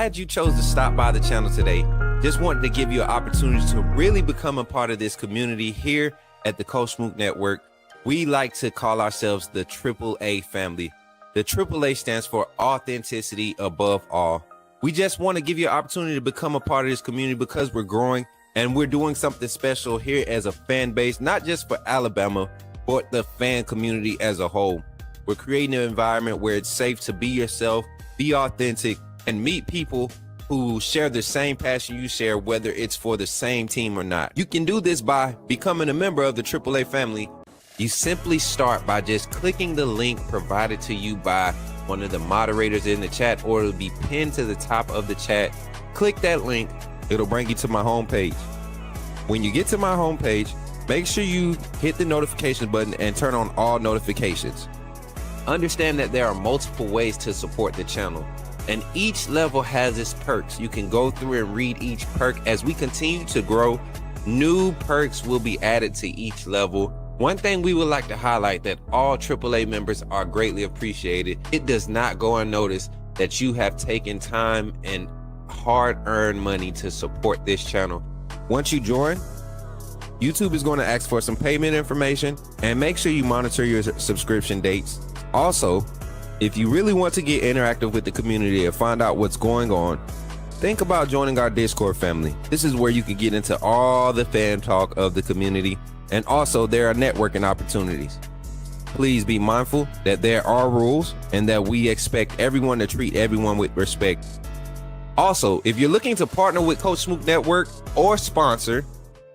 glad you chose to stop by the channel today. Just wanted to give you an opportunity to really become a part of this community here at the Coach Smook Network. We like to call ourselves the AAA family. The AAA stands for authenticity above all. We just want to give you an opportunity to become a part of this community because we're growing and we're doing something special here as a fan base, not just for Alabama, but the fan community as a whole. We're creating an environment where it's safe to be yourself, be authentic, and meet people who share the same passion you share, whether it's for the same team or not. You can do this by becoming a member of the AAA family. You simply start by just clicking the link provided to you by one of the moderators in the chat, or it'll be pinned to the top of the chat. Click that link, it'll bring you to my homepage. When you get to my homepage, make sure you hit the notification button and turn on all notifications. Understand that there are multiple ways to support the channel, and each level has its perks. You can go through and read each perk. As we continue to grow, new perks will be added to each level. One thing we would like to highlight that all AAA members are greatly appreciated. It does not go unnoticed that you have taken time and hard-earned money to support this channel. Once you join, YouTube is going to ask for some payment information, and make sure you monitor your subscription dates. Also, if you really want to get interactive with the community and find out what's going on, think about joining our Discord family. This is where you can get into all the fan talk of the community, and also there are networking opportunities. Please be mindful that there are rules and that we expect everyone to treat everyone with respect. Also, if you're looking to partner with Coach Smook Network or sponsor,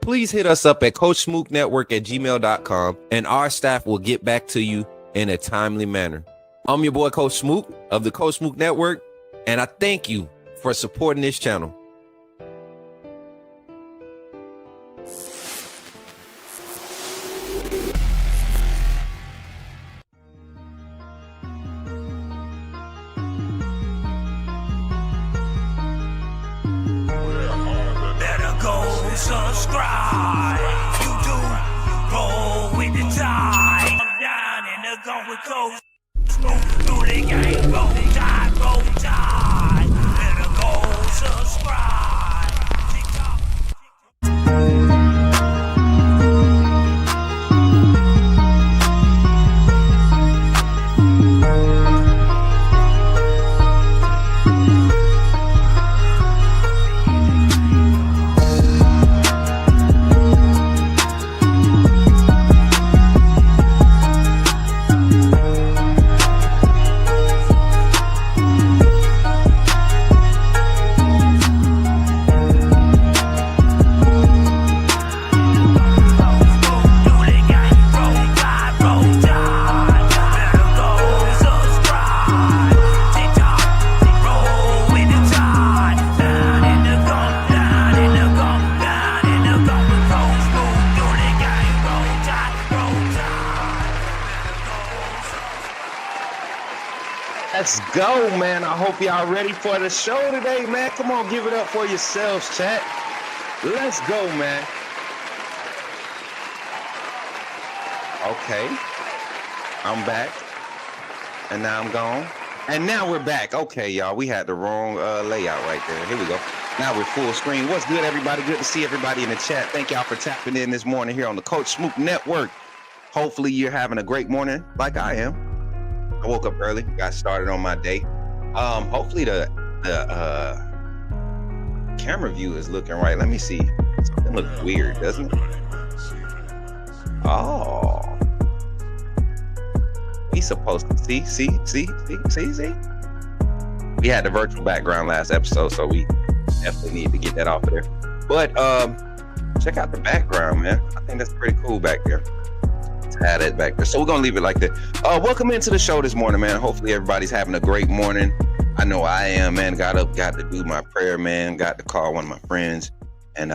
please hit us up at coachsmooknetwork@gmail.com, and our staff will get back to you in a timely manner. I'm your boy, Coach Smook of the Coach Smook Network, and I thank you for supporting this channel. Better go subscribe. YouTube, roll with the tide. I'm down in the gun with Coach Smook. Through the game, roll tide, roll tide. Better go subscribe. TikTok. Let's go, man. I hope y'all ready for the show today, man. Come on, give it up for yourselves, chat. Let's go, man. Okay. I'm back. And now I'm gone. And now we're back. Okay, y'all. We had the wrong layout right there. Here we go. Now we're full screen. What's good, everybody? Good to see everybody in the chat. Thank y'all for tapping in this morning here on the Coach Smook Network. Hopefully you're having a great morning like I am. I woke up early, got started on my day. Hopefully the camera view is looking right. Let me see. Something looks weird, doesn't it? Oh. We supposed to see. We had the virtual background last episode, so we definitely need to get that off of there. But check out the background, man. I think that's pretty cool back there. Add it back there. So we're gonna leave it like that. Welcome into the show this morning, man. Hopefully everybody's having a great morning. I know I am, man. Got up, got to do my prayer, man. Got to call one of my friends, and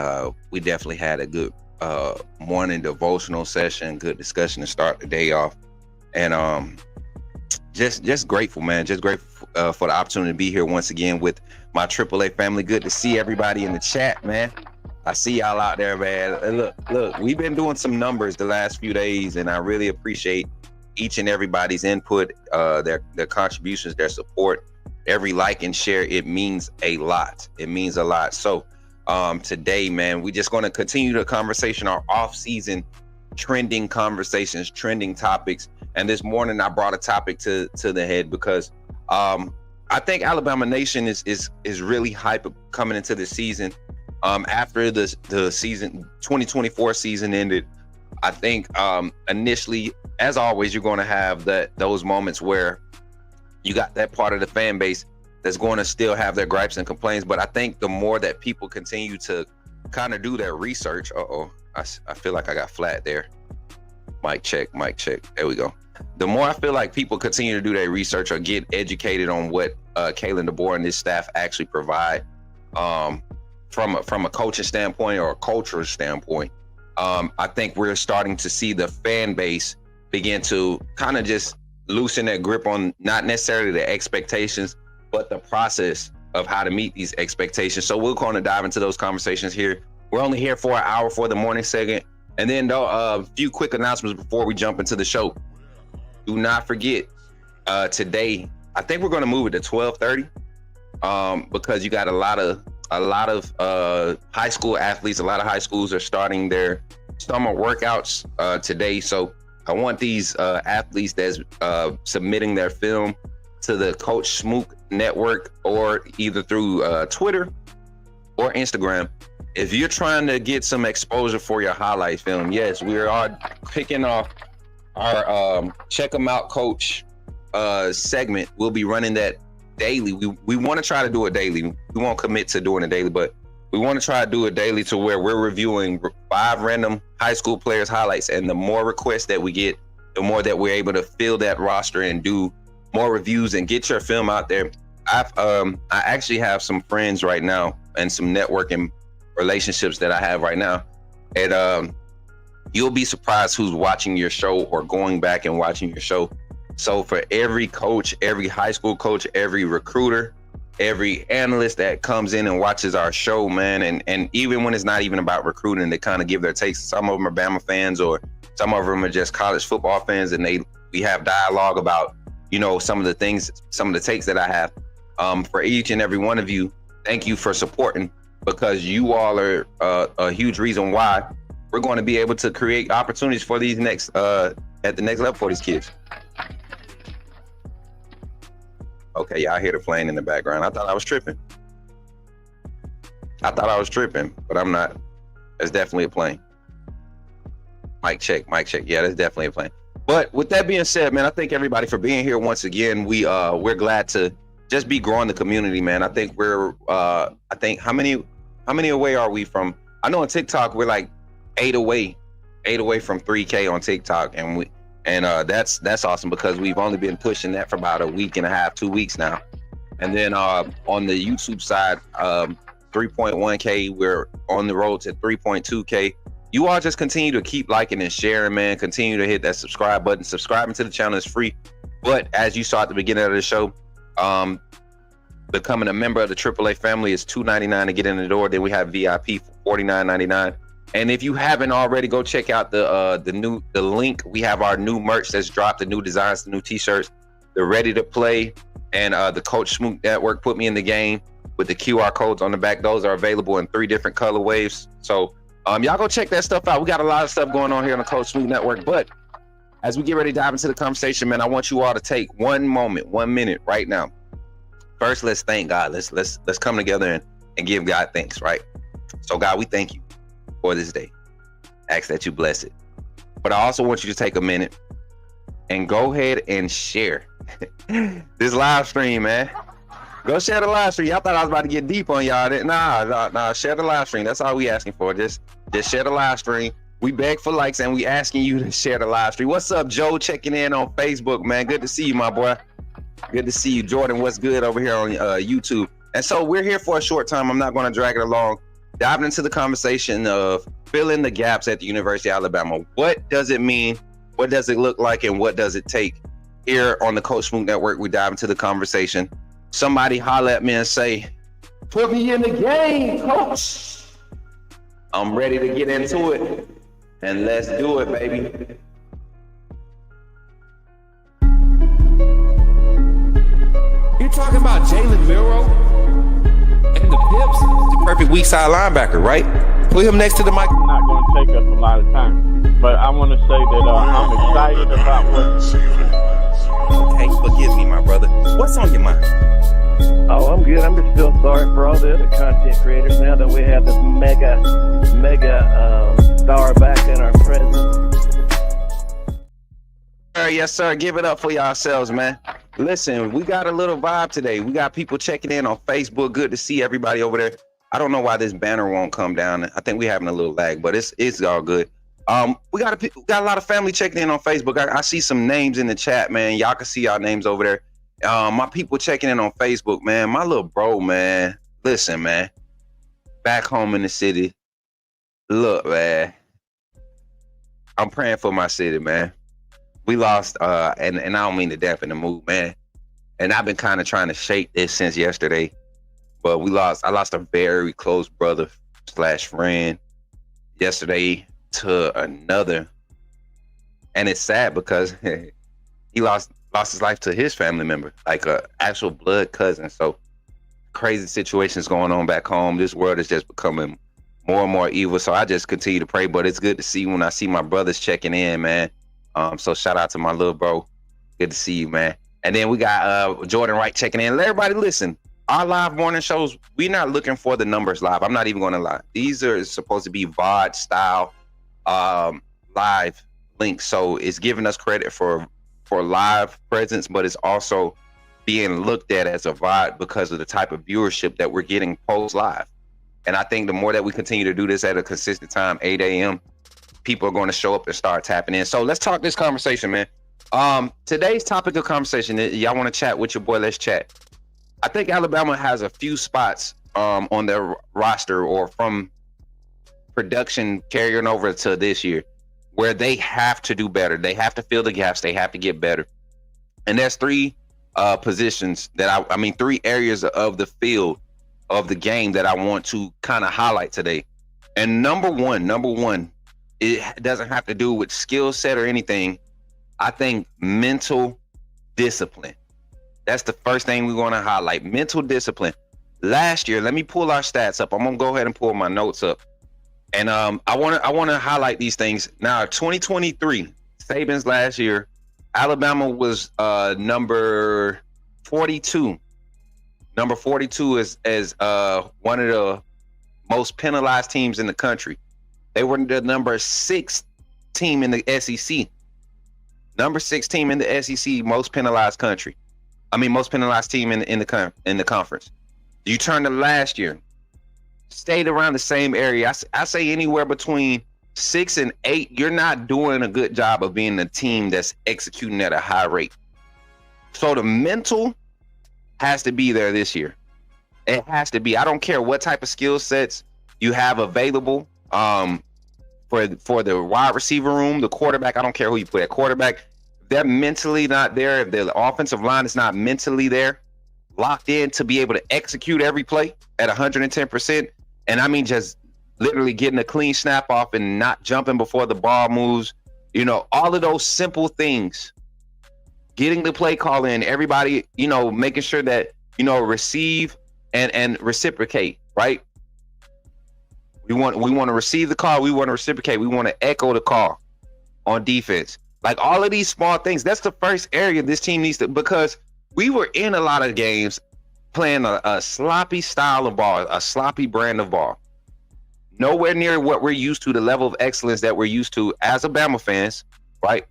we definitely had a good morning devotional session. Good discussion to start the day off, and just grateful, man. Just grateful for the opportunity to be here once again with my AAA family. Good to see everybody in the chat, man. I see y'all out there, man. And look, we've been doing some numbers the last few days, and I really appreciate each and everybody's input, their contributions, their support. every like and share, it means a lot. It means a lot. So today, man, we're just going to continue the conversation, our off-season trending conversations, trending topics. And this morning I brought a topic to the head because I think Alabama Nation is really hype coming into the season. After the season 2024 season ended, I think initially, as always, you're going to have those moments where you got that part of the fan base that's going to still have their gripes and complaints. But I think the more that people continue to kind of do their research, I feel like I got flat there. Mic check. There we go. The more I feel like people continue to do their research or get educated on what Kalen DeBoer and his staff actually provide from a coaching standpoint or a cultural standpoint, I think we're starting to see the fan base begin to kind of just loosen their grip on not necessarily the expectations, but the process of how to meet these expectations. So we're going to dive into those conversations here. We're only here for an hour for the morning segment. And then a few quick announcements before we jump into the show. Do not forget, today, I think we're going to move it to 12:30 because you got a lot of high school athletes. A lot of high schools are starting their summer workouts today. So I want these athletes that's submitting their film to the Coach Smook Network or either through Twitter or Instagram. If you're trying to get some exposure for your highlight film, yes, we are kicking off our Check 'em Out Coach segment. We'll be running that daily. We want to try to do it daily. We won't commit to doing it daily, but we want to try to do it daily to where we're reviewing 5 random high school players' highlights. And the more requests that we get, the more that we're able to fill that roster and do more reviews and get your film out there. I actually have some friends right now and some networking relationships that I have right now. And you'll be surprised who's watching your show or going back and watching your show. So for every coach, every high school coach, every recruiter, every analyst that comes in and watches our show, man, and even when it's not even about recruiting, they kind of give their takes. Some of them are Bama fans or some of them are just college football fans, and we have dialogue about, some of the things, some of the takes that I have. For each and every one of you, thank you for supporting, because you all are a huge reason why we're going to be able to create opportunities for these at the next level for these kids. Okay, yeah, I hear the plane in the background. I thought I was tripping, but I'm not. That's definitely a plane. Mic check. Yeah, that's definitely a plane. But with that being said, man, I thank everybody for being here once again. We're glad to just be growing the community, man. I think how many away are we from? I know on TikTok we're like 8 away from 3K on TikTok, and that's awesome because we've only been pushing that for about a week and a half, 2 weeks now. And then on the YouTube side, 3.1K, we're on the road to 3.2K. You all just continue to keep liking and sharing, man. Continue to hit that subscribe button. Subscribing to the channel is free. But as you saw at the beginning of the show, becoming a member of the AAA family is $2.99 to get in the door. Then we have VIP for $49.99. And if you haven't already, go check out the link. We have our new merch that's dropped, the new designs, the new t-shirts. They're ready to play. And the Coach Smook Network put me in the game with the QR codes on the back. Those are available in 3 different colorways. So y'all go check that stuff out. We got a lot of stuff going on here on the Coach Smook Network. But as we get ready to dive into the conversation, man, I want you all to take 1 minute right now. First, let's thank God. Let's come together and give God thanks, right? So God, we thank you for this day. Ask that you bless it. But I also want you to take a minute and go ahead and share this live stream, man. Go share the live stream. Y'all thought I was about to get deep on y'all. Nah, share the live stream. That's all we asking for. Just share the live stream. We beg for likes and we asking you to share the live stream. What's up, Joe? Checking in on Facebook, man. Good to see you, my boy. Good to see you. Jordan, what's good over here on YouTube? And so we're here for a short time. I'm not going to drag it along. Diving into the conversation of filling the gaps at the University of Alabama. What does it mean? What does it look like? And what does it take? Here on the Coach Smook Network, we dive into the conversation. Somebody holler at me and say, put me in the game, coach. I'm ready to get into it. And let's do it, baby. talking about Jalen Milroe and the Pips? The perfect weak side linebacker, right? Put him next to the mic. I'm not going to take up a lot of time, but I want to say that I'm excited about what. Okay, forgive me, my brother. What's on your mind? Oh, I'm good. I'm just still sorry for all the other content creators now that we have this mega star back in our presence. Yes, sir. Give it up for yourselves, man. Listen, we got a little vibe today. We got people checking in on Facebook. Good to see everybody over there. I don't know why this banner won't come down. I think we're having a little lag, but it's all good. We got a lot of family checking in on Facebook. I see some names in the chat, man. Y'all can see our names over there. My people checking in on Facebook, man. My little bro, man. Listen, man. Back home in the city. Look, man. I'm praying for my city, man. We lost, and I don't mean to dampen the mood, man. And I've been kind of trying to shake this since yesterday. But I lost a very close brother / friend yesterday to another. And it's sad because he lost his life to his family member, like a actual blood cousin. So crazy situations going on back home. This world is just becoming more and more evil. So I just continue to pray. But it's good to see when I see my brothers checking in, man. So shout out to my little bro. Good to see you, man. And then we got Jordan Wright checking in. Let everybody listen. Our live morning shows, we're not looking for the numbers live. I'm not even going to lie. These are supposed to be VOD style live links. So it's giving us credit for live presence, but it's also being looked at as a VOD because of the type of viewership that we're getting post live. And I think the more that we continue to do this at a consistent time, 8 a.m., people are going to show up and start tapping in. So let's talk this conversation, man. Today's topic of conversation, y'all want to chat with your boy, let's chat. I think Alabama has a few spots on their roster or from production carrying over to this year where they have to do better. They have to fill the gaps. They have to get better. And there's three positions that I mean, 3 areas of the field of the game that I want to kind of highlight today. And number one, it doesn't have to do with skill set or anything. I think mental discipline. That's the first thing we want to highlight. Mental discipline. Last year, let me pull our stats up. I'm gonna go ahead and pull my notes up, and I want to highlight these things. Now, 2023, Saban's last year, Alabama was number 42. Number 42 is one of the most penalized teams in the country. They were the number 6 team in the SEC. Number 6 team in the SEC, most penalized country. Most penalized team in the conference. You turn to last year, stayed around the same area. I say anywhere between 6 and 8. You're not doing a good job of being a team that's executing at a high rate. So the mental has to be there this year. It has to be. I don't care what type of skill sets you have available. For the wide receiver room, the quarterback. I don't care who you put at quarterback. They're mentally not there. If the offensive line is not mentally there, locked in to be able to execute every play at 110%. And I mean, just literally getting a clean snap off and not jumping before the ball moves. All of those simple things. Getting the play call in, everybody, making sure that, receive and reciprocate, right? We want to receive the call. We want to reciprocate. We want to echo the call on defense. Like all of these small things, that's the first area this team needs to, because we were in a lot of games playing a sloppy style of ball, a sloppy brand of ball. Nowhere near what we're used to, the level of excellence that we're used to as Bama fans, right?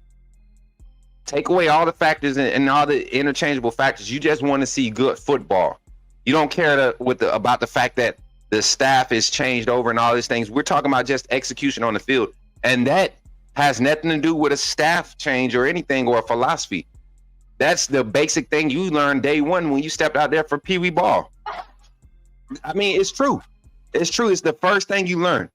Take away all the factors and all the interchangeable factors. You just want to see good football. You don't care about the fact that the staff is changed over and all these things. We're talking about just execution on the field. And that has nothing to do with a staff change or anything or a philosophy. That's the basic thing you learned day one when you stepped out there for Pee Wee ball. It's true. It's true. It's the first thing you learn.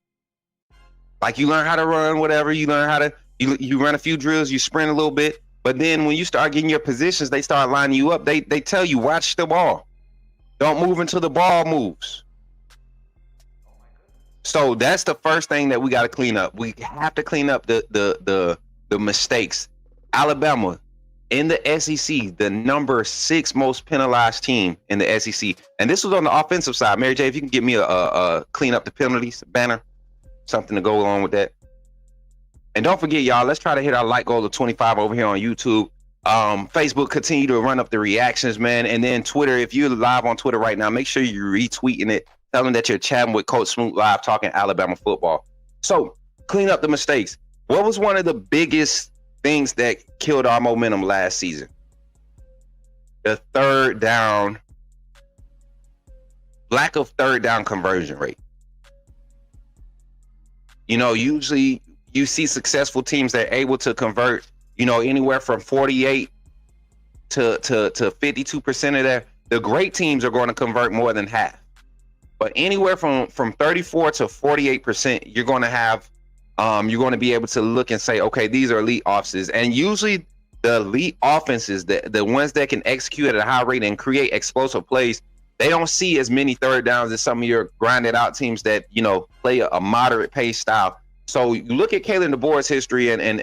Like you learn how to run, whatever. You learn how to, you run a few drills, you sprint a little bit. But then when you start getting your positions, they start lining you up. They tell you, watch the ball. Don't move until the ball moves. So that's the first thing that we got to clean up. We have to clean up the mistakes. Alabama, in the SEC, the number 6 most penalized team in the SEC. And this was on the offensive side. Mary J, if you can give me a clean up the penalties banner, something to go along with that. And don't forget, y'all, let's try to hit our like goal of 25 over here on YouTube. Facebook, continue to run up the reactions, man. And then Twitter, if you're live on Twitter right now, make sure you're retweeting it. Tell them that you're chatting with Coach Smook live, talking Alabama football. So clean up the mistakes. What was one of the biggest things that killed our momentum last season? The third down, lack of third down conversion rate. You know, usually you see successful teams that are able to convert, you know, anywhere from 48 to 52% of that. The great teams are going to convert more than half. But anywhere from 34 to 48%, you're going to have, you're going to be able to look and say, okay, these are elite offenses. And usually the elite offenses, the ones that can execute at a high rate and create explosive plays, they don't see as many third downs as some of your grinded out teams that, you know, play a moderate pace style. So you look at Kalen DeBoer's history and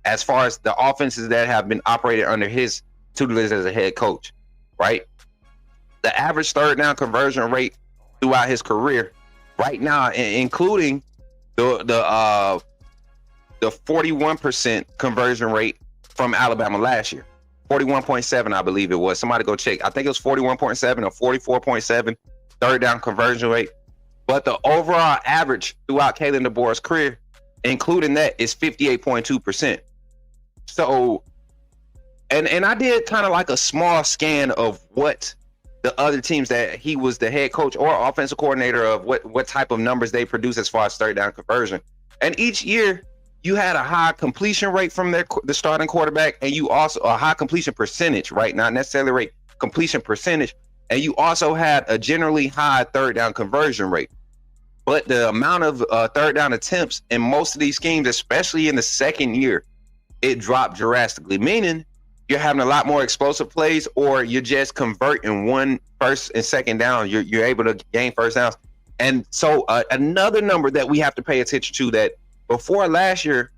as far as the offenses that have been operated under his tutelage as a head coach, right? The average third down conversion rate throughout his career right now, including the 41% conversion rate from Alabama last year. 41.7, I believe it was. Somebody go check. I think it was 41.7 or 44.7 third down conversion rate. But the overall average throughout Kalen DeBoer's career, including that, is 58.2%. So, and I did kind of like a small scan of what the other teams that he was the head coach or offensive coordinator of, what type of numbers they produce as far as third down conversion. And each year you had a high completion rate from the starting quarterback, and you also a high completion percentage, right? Not necessarily rate, completion percentage. And you also had a generally high third down conversion rate. But the amount of third down attempts in most of these schemes, especially in the second year, it dropped drastically, meaning you're having a lot more explosive plays, or you're just converting one first and second down. You're able to gain first downs. And so another number that we have to pay attention to, that before last year,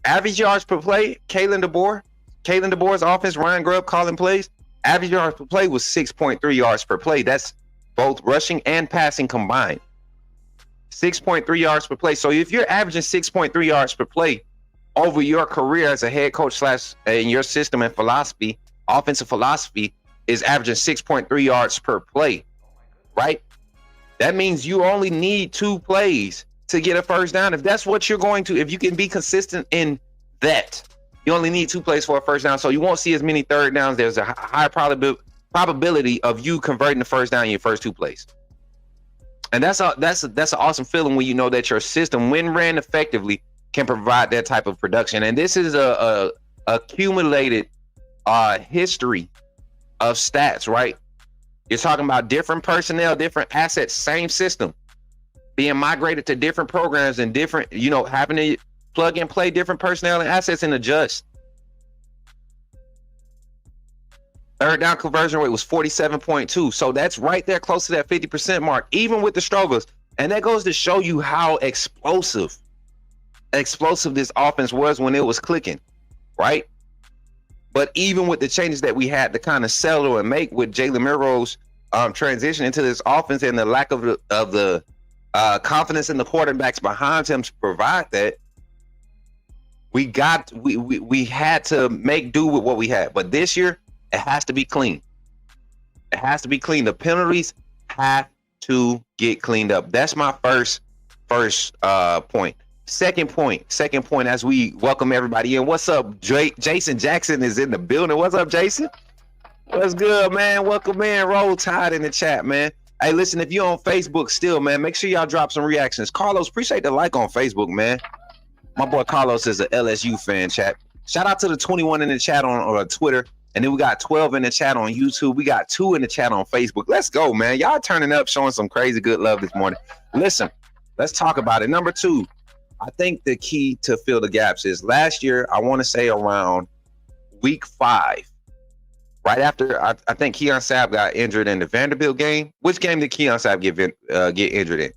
average yards per play, Kalen DeBoer's offense, Ryan Grubb calling plays, average yards per play was 6.3 yards per play. That's both rushing and passing combined. 6.3 yards per play. So if you're averaging 6.3 yards per play over your career as a head coach / in your system and philosophy, offensive philosophy is averaging 6.3 yards per play, right? That means you only need 2 plays to get a first down. If that's what you're going to, if you can be consistent in that, you only need 2 plays for a first down. So you won't see as many third downs. There's a high probability of you converting the first down in your first 2 plays. And that's an awesome feeling when you know that your system, when ran effectively, can provide that type of production. And this is a accumulated history of stats, right? You're talking about different personnel, different assets, same system being migrated to different programs and different, you know, having to plug and play different personnel and assets and adjust. Third down conversion rate was 47.2. So that's right there close to that 50% mark, even with the struggles. And that goes to show you how explosive this offense was when it was clicking, right? But even with the changes that we had to kind of settle and make with Jalen Milroe's transition into this offense and the lack of the confidence in the quarterbacks behind him to provide that, we had to make do with what we had. But this year, it has to be clean. It has to be clean. The penalties have to get cleaned up. That's my first point. Second point, as we welcome everybody in. What's up? Jason Jackson is in the building. What's up, Jason? What's good, man? Welcome in. Roll Tide in the chat, man. Hey, listen, if you're on Facebook still, man, make sure y'all drop some reactions. Carlos, appreciate the like on Facebook, man. My boy Carlos is a LSU fan, chat. Shout out to the 21 in the chat on Twitter. And then we got 12 in the chat on YouTube. We got 2 in the chat on Facebook. Let's go, man. Y'all turning up, showing some crazy good love this morning. Listen, let's talk about it. Number 2, I think the key to fill the gaps is last year, I want to say around week 5, right after I think Keon Sapp got injured in the Vanderbilt game. Which game did Keon Sapp get injured in?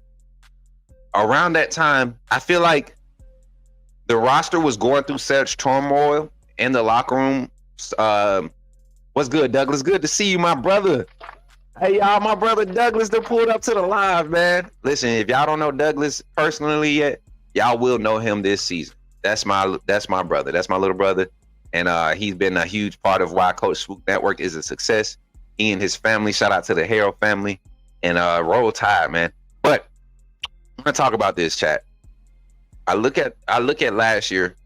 Around that time, I feel like the roster was going through such turmoil in the locker room What's good, Douglas? Good to see you, my brother. Hey, y'all, my brother Douglas that pulled up to the live, man. Listen, if y'all don't know Douglas personally yet, y'all will know him this season. That's my brother. That's my little brother. And he's been a huge part of why Coach Smook Network is a success. He and his family, shout out to the Harrell family, and Roll Tide, man. But I'm gonna talk about this, chat. I look at last year.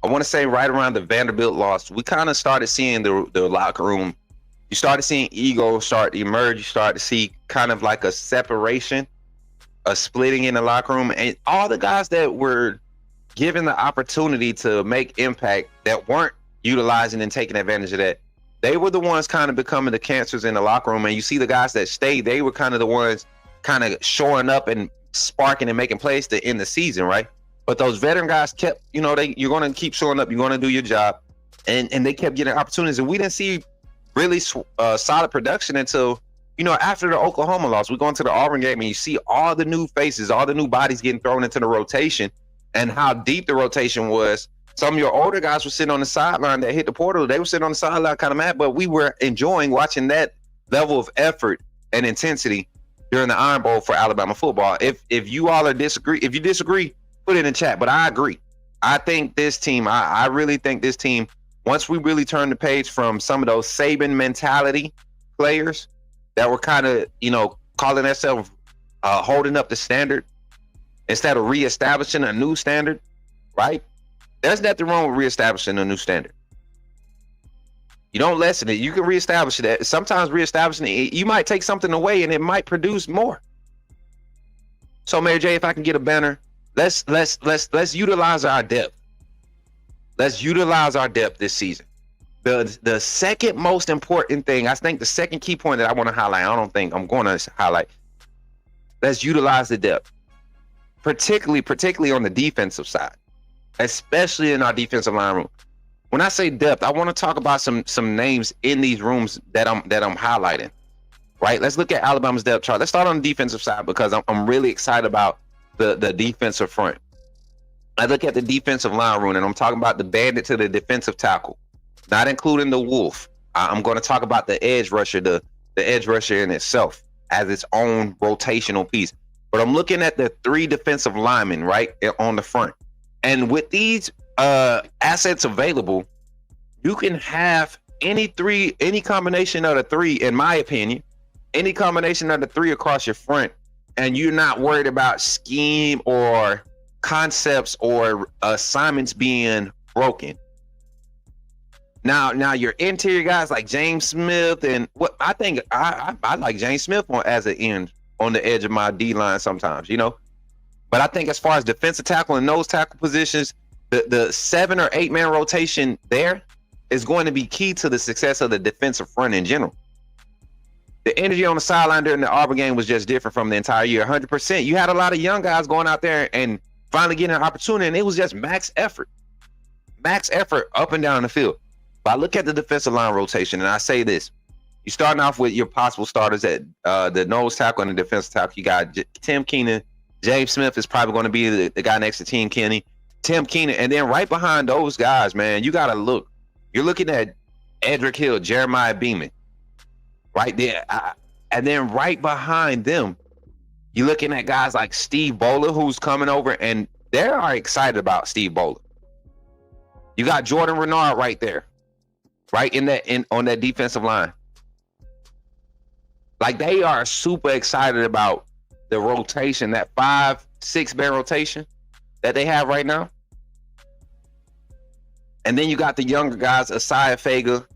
I want to say right around the Vanderbilt loss, we kind of started seeing the locker room. You started seeing ego start to emerge. You started to see kind of like a separation, a splitting in the locker room, and all the guys that were given the opportunity to make impact that weren't utilizing and taking advantage of that, they were the ones kind of becoming the cancers in the locker room. And you see the guys that stayed, they were kind of the ones kind of showing up and sparking and making plays to end the season, right? But those veteran guys kept, you're going to keep showing up, you're going to do your job, and they kept getting opportunities. And we didn't see really solid production until, after the Oklahoma loss. We go into the Auburn game and you see all the new faces, all the new bodies getting thrown into the rotation, and how deep the rotation was. Some of your older guys were sitting on the sideline that hit the portal. They were sitting on the sideline kind of mad, but we were enjoying watching that level of effort and intensity during the Iron Bowl for Alabama football. If you all disagree, put it in the chat. But I agree. I think this team, I really think this team, once we really turn the page from some of those Saban mentality players that were kind of, calling themselves holding up the standard instead of reestablishing a new standard, right? There's nothing wrong with reestablishing a new standard. You don't lessen it. You can reestablish it. Sometimes reestablishing it, you might take something away and it might produce more. So, Mary J, if I can get a banner, let's utilize our depth. Let's utilize our depth this season. The second most important thing, I think the second key point that I want to highlight, I don't think I'm going to highlight, let's utilize the depth, particularly on the defensive side, especially in our defensive line room. When I say depth, I want to talk about some names in these rooms that I'm highlighting. Right? Let's look at Alabama's depth chart. Let's start on the defensive side because I'm really excited about the defensive front. I look at the defensive line room and I'm talking about the bandit to the defensive tackle, not including the wolf. I'm going to talk about the edge rusher, the edge rusher in itself as its own rotational piece. But I'm looking at the three defensive linemen right on the front. And with these assets available, you can have any combination of the three, in my opinion, any combination of the three across your front, and you're not worried about scheme or concepts or assignments being broken. Now your interior guys like James Smith, and what I think I like James Smith as an end on the edge of my D line sometimes, But I think as far as defensive tackle and nose tackle positions, the 7 or 8 man rotation there is going to be key to the success of the defensive front in general. The energy on the sideline during the Auburn game was just different from the entire year. 100%. You had a lot of young guys going out there and finally getting an opportunity, and it was just max effort up and down the field. But I look at the defensive line rotation, and I say this: you're starting off with your possible starters at the nose tackle and the defensive tackle. You got Tim Keenan. James Smith is probably going to be the guy next to Tim Keenan, and then right behind those guys, man, you got to look. You're looking at Edric Hill, Jeremiah Beeman, right there, and then right behind them, you're looking at guys like Steve Bowler, who's coming over, and they are excited about Steve Bowler. You got Jordan Renard right there, right on that defensive line. Like, they are super excited about the rotation, that 5-6 man rotation that they have right now. And then you got the younger guys, Asaya Fager,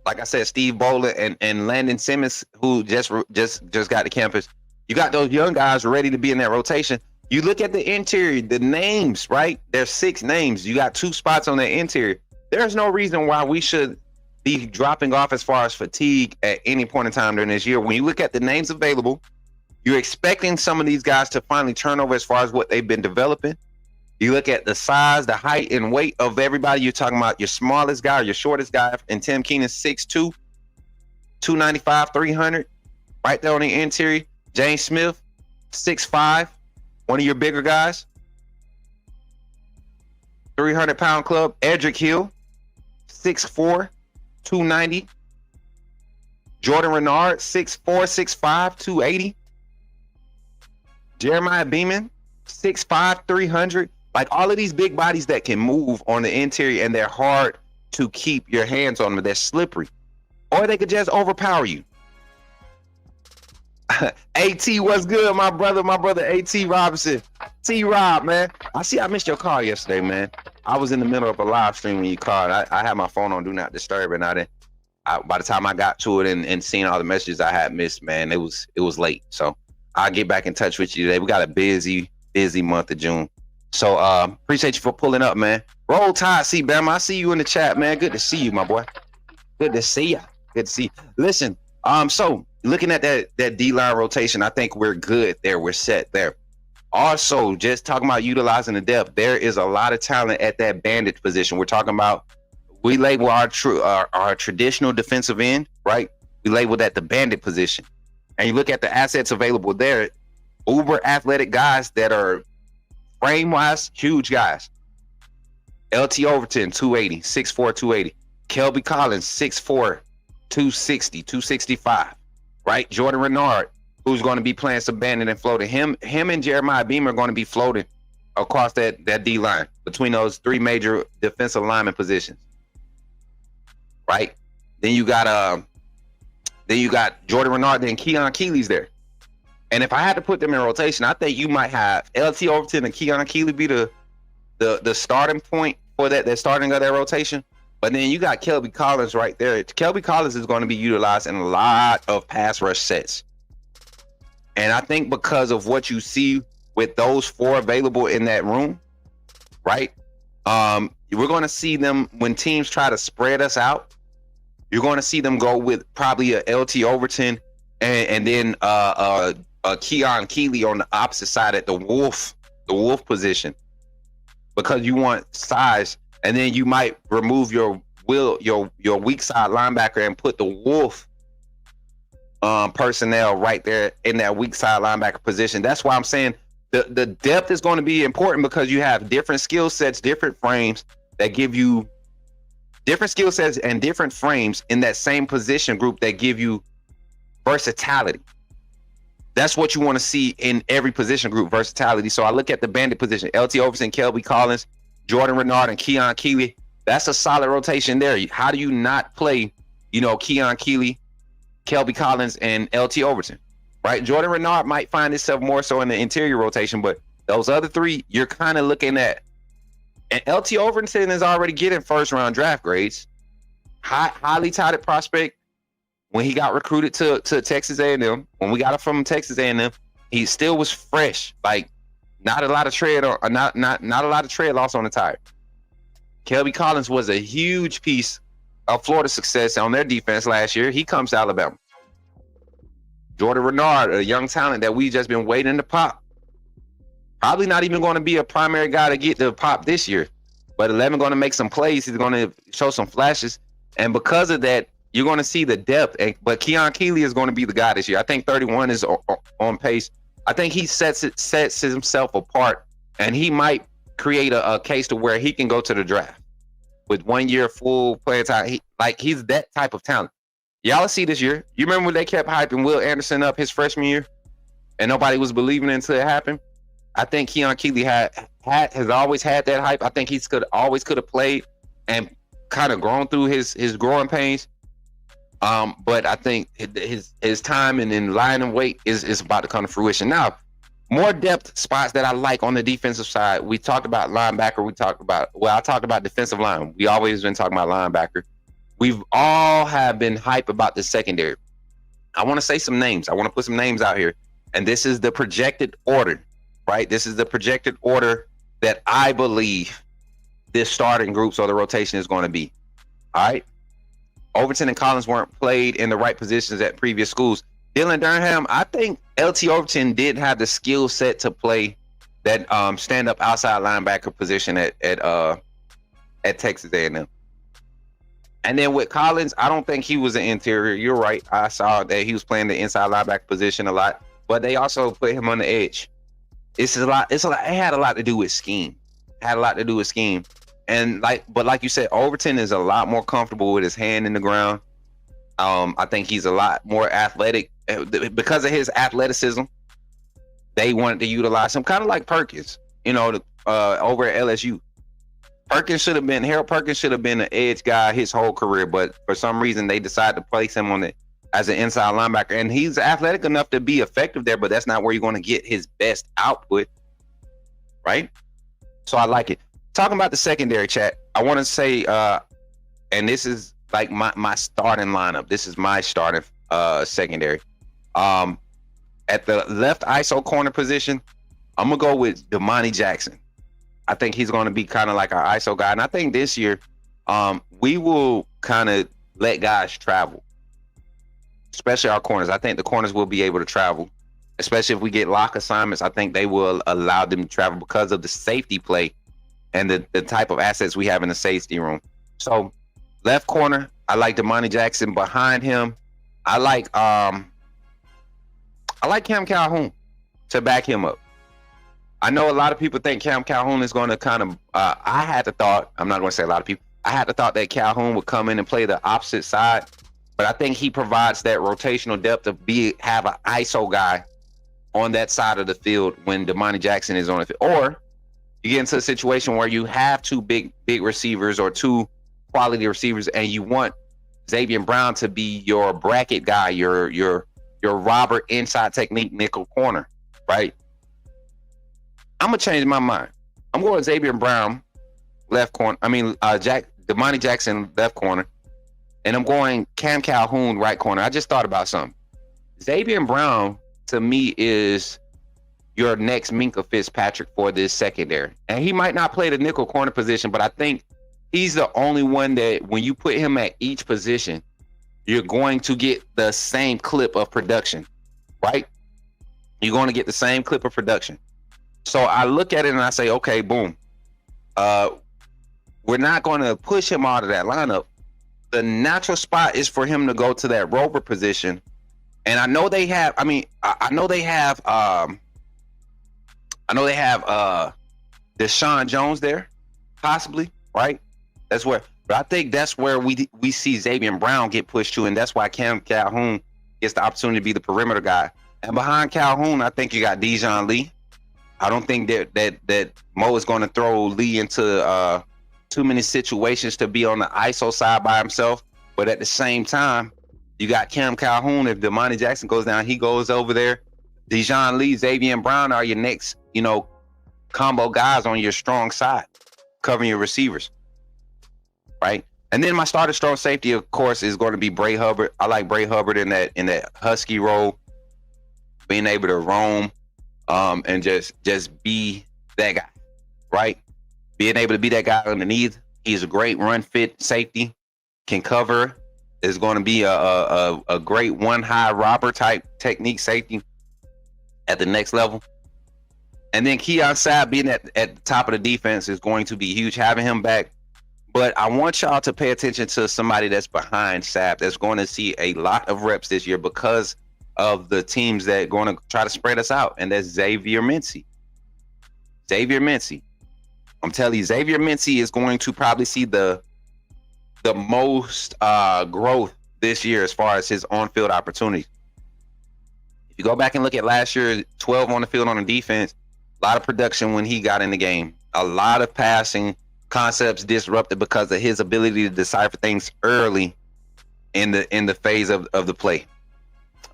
like I said, Steve Bowler and Landon Simmons, who just got to campus. You got those young guys ready to be in that rotation. You look at the interior, the names, right? There's 6 names. You got 2 spots on the interior. There's no reason why we should be dropping off as far as fatigue at any point in time during this year. When you look at the names available, you're expecting some of these guys to finally turn over as far as what they've been developing. You look at the size, the height, and weight of everybody. You're talking about your smallest guy, your shortest guy, and Tim Keenan, 6'2", 295, 300, right there on the interior. James Smith, 6'5", one of your bigger guys. 300-pound club. Edric Hill, 6'4", 290. Jordan Renard, 6'4", 6'5", 280. Jeremiah Beeman, 6'5", 300. Like all of these big bodies that can move on the interior, and they're hard to keep your hands on them. They're slippery. Or they could just overpower you. AT, what's good, my brother AT Robinson. T-Rob, man. I missed your call yesterday, man. I was in the middle of a live stream when you called. I had my phone on Do Not Disturb, and by the time I got to it and seeing all the messages I had missed, man, it was late. So I'll get back in touch with you today. We got a busy month of June. So appreciate you for pulling up, man. Roll Tide, see Bama. I see you in the chat, man. Good to see you, my boy. Good to see you. Good to see you. Listen, so looking at that D-line rotation, I think we're good there. We're set there. Also, just talking about utilizing the depth, there is a lot of talent at that bandit position. We're talking about, we label our traditional defensive end, right? We label that the bandit position. And you look at the assets available there, uber athletic guys that are frame-wise, huge guys. LT Overton, 280, 6'4", 280. Kelby Collins, 6'4", 260, 265, right? Jordan Renard, who's going to be playing some bandit and floating. Him and Jeremiah Beamer are going to be floating across that D-line between those three major defensive lineman positions, right? Then you got Jordan Renard, then Keon Keeley's there. And if I had to put them in rotation, I think you might have LT Overton and Keon Keeley be the starting point for that starting of that rotation. But then you got Kelby Collins right there. Kelby Collins is going to be utilized in a lot of pass rush sets. And I think because of what you see with those four available in that room, right? We're going to see them when teams try to spread us out. You're going to see them go with probably a LT Overton and then a Keon Keeley on the opposite side at the wolf position, because you want size, and then you might remove your weak side linebacker and put the wolf personnel right there in that weak side linebacker position. That's why I'm saying the depth is going to be important, because you have different skill sets, different frames that give you different skill sets and different frames in that same position group that give you versatility. That's what you want to see in every position group, versatility. So I look at the bandit position, LT Overton, Kelby Collins, Jordan Renard, and Keon Keeley. That's a solid rotation there. How do you not play, Keon Keeley, Kelby Collins, and LT Overton, right? Jordan Renard might find himself more so in the interior rotation, but those other three, you're kind of looking at. And LT Overton is already getting first-round draft grades. Highly touted prospect. When he got recruited to Texas A&M, when we got him from Texas A&M, he still was fresh. Like, not a lot of tread loss on the tire. Kelby Collins was a huge piece of Florida's success on their defense last year. He comes to Alabama. Jordan Renard, a young talent that we just been waiting to pop. Probably not even going to be a primary guy to get the pop this year, but 11 going to make some plays. He's going to show some flashes, and because of that, you're going to see the depth. But Keon Keeley is going to be the guy this year. I think 31 is on pace. I think he sets himself apart, and he might create a case to where he can go to the draft with 1 year full playing time. He's that type of talent. Y'all see this year. You remember when they kept hyping Will Anderson up his freshman year, and nobody was believing it until it happened? I think Keon Keeley has always had that hype. I think he could have played and kind of grown through his growing pains. But I think his time and in line and weight is about to come to fruition. Now, more depth spots that I like on the defensive side. We talked about linebacker. I talked about defensive line. We always been talking about linebacker. We've all have been hype about the secondary. I want to say some names. I want to put some names out here. And this is the projected order, right? This is the projected order that I believe this starting groups or the rotation is going to be. All right. Overton and Collins weren't played in the right positions at previous schools. Dylan Durham, I think LT Overton did have the skill set to play that stand-up outside linebacker position at Texas A&M. And then with Collins, I don't think he was an interior. You're right. I saw that he was playing the inside linebacker position a lot, but they also put him on the edge. It had a lot to do with scheme. And but like you said, Overton is a lot more comfortable with his hand in the ground. I think he's a lot more athletic because of his athleticism. They wanted to utilize him kind of like Perkins, over at LSU. Harold Perkins should have been an edge guy his whole career, but for some reason they decided to place him on it as an inside linebacker, and he's athletic enough to be effective there, but that's not where you're going to get his best output, right? So I like it. Talking about the secondary, chat, I want to say, and this is like my starting lineup. This is my starting secondary. At the left ISO corner position, I'm gonna go with Damani Jackson. I think he's going to be kind of like our ISO guy, and I think this year, we will kind of let guys travel, especially our corners. I think the corners will be able to travel, especially if we get lock assignments. I think they will allow them to travel because of the safety play and the type of assets we have in the safety room. So left corner, I like Damani Jackson. Behind him, I like Cam Calhoun to back him up. I know a lot of people think Cam Calhoun is going to kind of, I had the thought, I'm not going to say a lot of people, I had the thought that Calhoun would come in and play the opposite side, but I think he provides that rotational depth to have an ISO guy on that side of the field when Damani Jackson is on the field. Or you get into a situation where you have two big receivers or two quality receivers, and you want Xavier Brown to be your bracket guy, your robber inside technique nickel corner, right? I'm gonna change my mind. I'm going Xavier Brown left corner. Damani Jackson left corner, and I'm going Cam Calhoun right corner. I just thought about something. Xavier Brown to me is your next Minkah Fitzpatrick for this secondary, and he might not play the nickel corner position, but I think he's the only one that when you put him at each position, you're going to get the same clip of production, right? You're going to get the same clip of production. So I look at it and I say, okay, boom. We're not going to push him out of that lineup. The natural spot is for him to go to that rover position. And I know they have, I know they have Deshaun Jones there, possibly, right? But I think that's where we see Xavier Brown get pushed to, and that's why Cam Calhoun gets the opportunity to be the perimeter guy. And behind Calhoun, I think you got Dijon Lee. I don't think that Mo is going to throw Lee into too many situations to be on the ISO side by himself. But at the same time, you got Cam Calhoun. If Damani Jackson goes down, he goes over there. Dijon Lee, Xavier Brown are your next, combo guys on your strong side, covering your receivers, right? And then my starter strong safety, of course, is going to be Bray Hubbard. I like Bray Hubbard in that husky role, being able to roam. And just be that guy, right? Being able to be that guy underneath. He's a great run fit safety, can cover, is going to be a great one high robber type technique safety at the next level. And then Keon Sapp being at the top of the defense is going to be huge, having him back. But I want y'all to pay attention to somebody that's behind Sapp that's going to see a lot of reps this year because of the teams that are going to try to spread us out, and that's Xavier Mincy. I'm telling you, Xavier Mincy is going to probably see the most growth this year as far as his on-field opportunities. If you go back and look at last year, 12 on the field on the defense, a lot of production when he got in the game, a lot of passing concepts disrupted because of his ability to decipher things early in the phase of the play.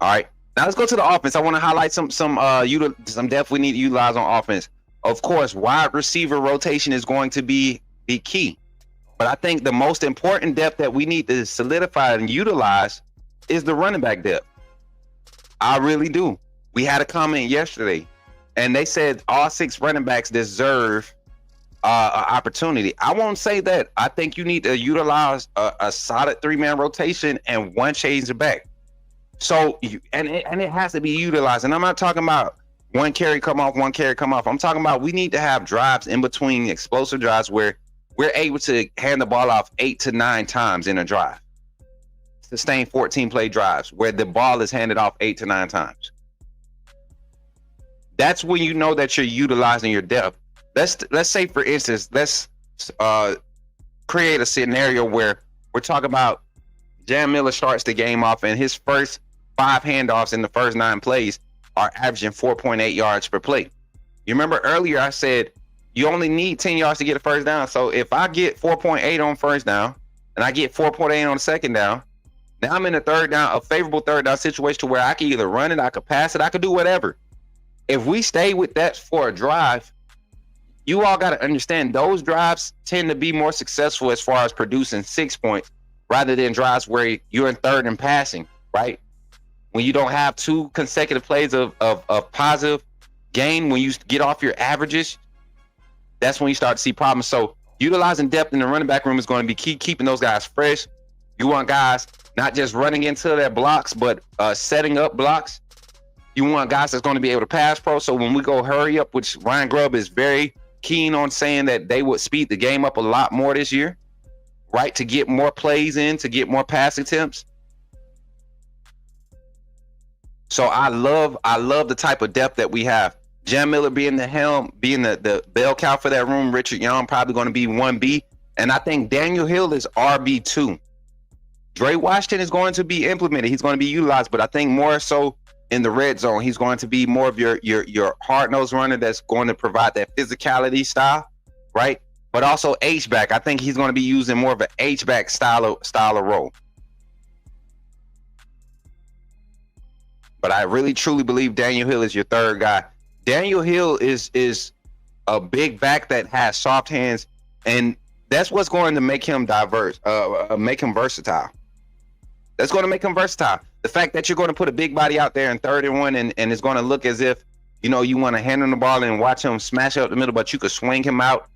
All right, now let's go to the offense. I want to highlight some depth we need to utilize on offense. Of course, wide receiver rotation is going to be key, but I think the most important depth that we need to solidify and utilize is the running back depth. I really do. We had a comment yesterday, and they said all 6 running backs deserve an opportunity. I won't say that. I think you need to utilize a solid 3-man rotation and one change of back. So, and it has to be utilized. And I'm not talking about one carry come off, one carry come off. I'm talking about we need to have drives in between, explosive drives where we're able to hand the ball off 8 to 9 times in a drive. Sustain 14 play drives where the ball is handed off 8 to 9 times. That's when you know that you're utilizing your depth. Let's say, for instance, let's create a scenario where we're talking about Jam Miller starts the game off, and his first 5 handoffs in the first 9 plays are averaging 4.8 yards per play. You remember earlier I said you only need 10 yards to get a first down. So if I get 4.8 on first down and I get 4.8 on the second down, now I'm in a third down, a favorable third down situation to where I can either run it, I could pass it, I could do whatever. If we stay with that for a drive, you all got to understand those drives tend to be more successful as far as producing 6 points rather than drives where you're in third and passing, right? When you don't have 2 consecutive plays of positive gain, when you get off your averages, that's when you start to see problems. So utilizing depth in the running back room is going to be key, keeping those guys fresh. You want guys not just running into their blocks, but setting up blocks. You want guys that's going to be able to pass pro. So when we go hurry up, which Ryan Grubb is very keen on saying that they would speed the game up a lot more this year, right? To get more plays in, to get more pass attempts. So I love the type of depth that we have. Jam Miller being the helm, being the bell cow for that room. Richard Young probably going to be 1B. And I think Daniel Hill is RB2. Dre Washington is going to be implemented. He's going to be utilized, but I think more so in the red zone. He's going to be more of your hard-nosed runner that's going to provide that physicality style, right? But also H-back. I think he's going to be using more of an H-back style of role. But I really truly believe Daniel Hill is your third guy. Daniel Hill is a big back that has soft hands, and that's what's going to make him make him versatile. That's going to make him versatile. The fact that you're going to put a big body out there in 3rd and 1, and it's going to look as if, you know, you want to hand him the ball and watch him smash up the middle, but you could swing him out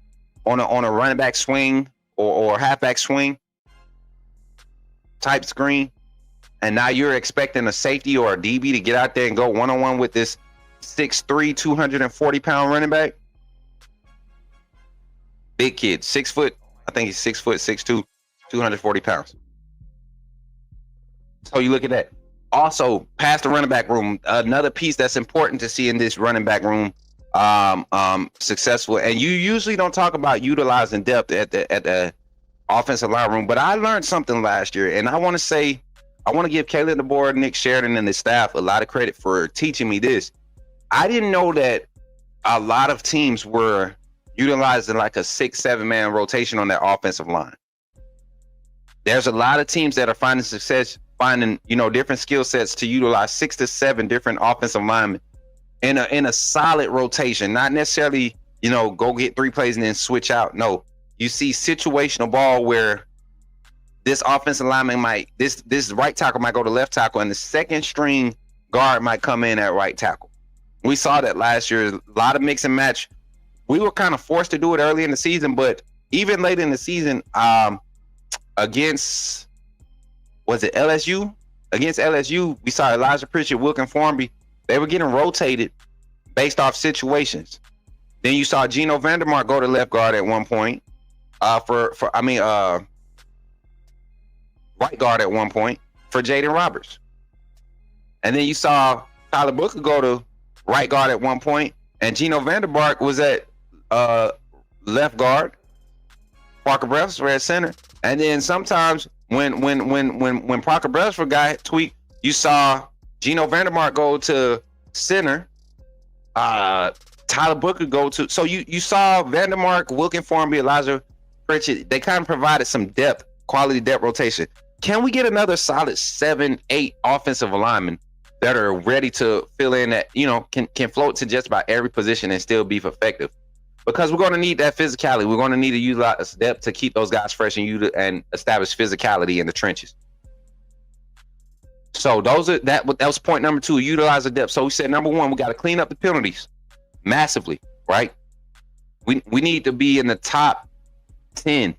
on a running back swing or halfback swing type screen. And now you're expecting a safety or a DB to get out there and go one-on-one with this 6'3", 240-pound running back. Big kid, 6 foot. I think he's 6 foot, 6'2", 240 pounds. So you look at that. Also, past the running back room, another piece that's important to see in this running back room successful. And you usually don't talk about utilizing depth at the offensive line room, but I learned something last year, and I want to give Caleb DeBoer, Nick Sheridan, and the staff a lot of credit for teaching me this. I didn't know that a lot of teams were utilizing like a 6-7 man rotation on their offensive line. There's a lot of teams that are finding success, finding, you know, different skill sets to utilize 6 to 7 different offensive linemen in a solid rotation. Not necessarily, you know, go get 3 plays and then switch out. No, you see situational ball where this offensive lineman this right tackle might go to left tackle, and the second string guard might come in at right tackle. We saw that last year. A lot of mix and match. We were kind of forced to do it early in the season, but even late in the season, against LSU? Against LSU, we saw Elijah Pritchett, Wilkin Formby. They were getting rotated based off situations. Then you saw Geno Vandermark go to left guard at one point. Right guard at one point for Jaden Roberts. And then you saw Tyler Booker go to right guard at one point, and Geno Vandermark was at left guard. Parker Bradsford at center. And then sometimes when Parker Bradsford got tweaked, you saw Geno Vandermark go to center. Tyler Booker go to. So you saw Vandermark, Wilkin Formby, Elijah Pritchett. They kind of provided some depth, quality depth rotation. Can we get another solid 7-8 offensive linemen that are ready to fill in that, you know, can float to just about every position and still be effective? Because we're going to need that physicality. We're going to need to utilize depth to keep those guys fresh and establish physicality in the trenches. So that was point number 2, utilize the depth. So we said number 1, we got to clean up the penalties massively, right? We need to be in the top 10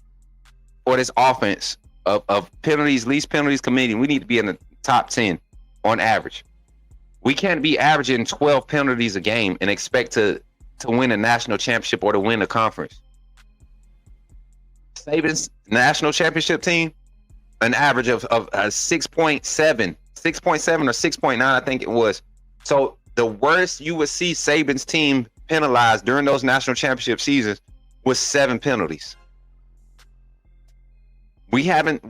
for this offense of penalties, least penalties committed. We need to be in the top 10 on average. We can't be averaging 12 penalties a game and expect to win a national championship or to win a conference. Saban's national championship team, an average of 6.7 or 6.9, I think it was. So the worst you would see Saban's team penalized during those national championship seasons was 7 penalties. We haven't.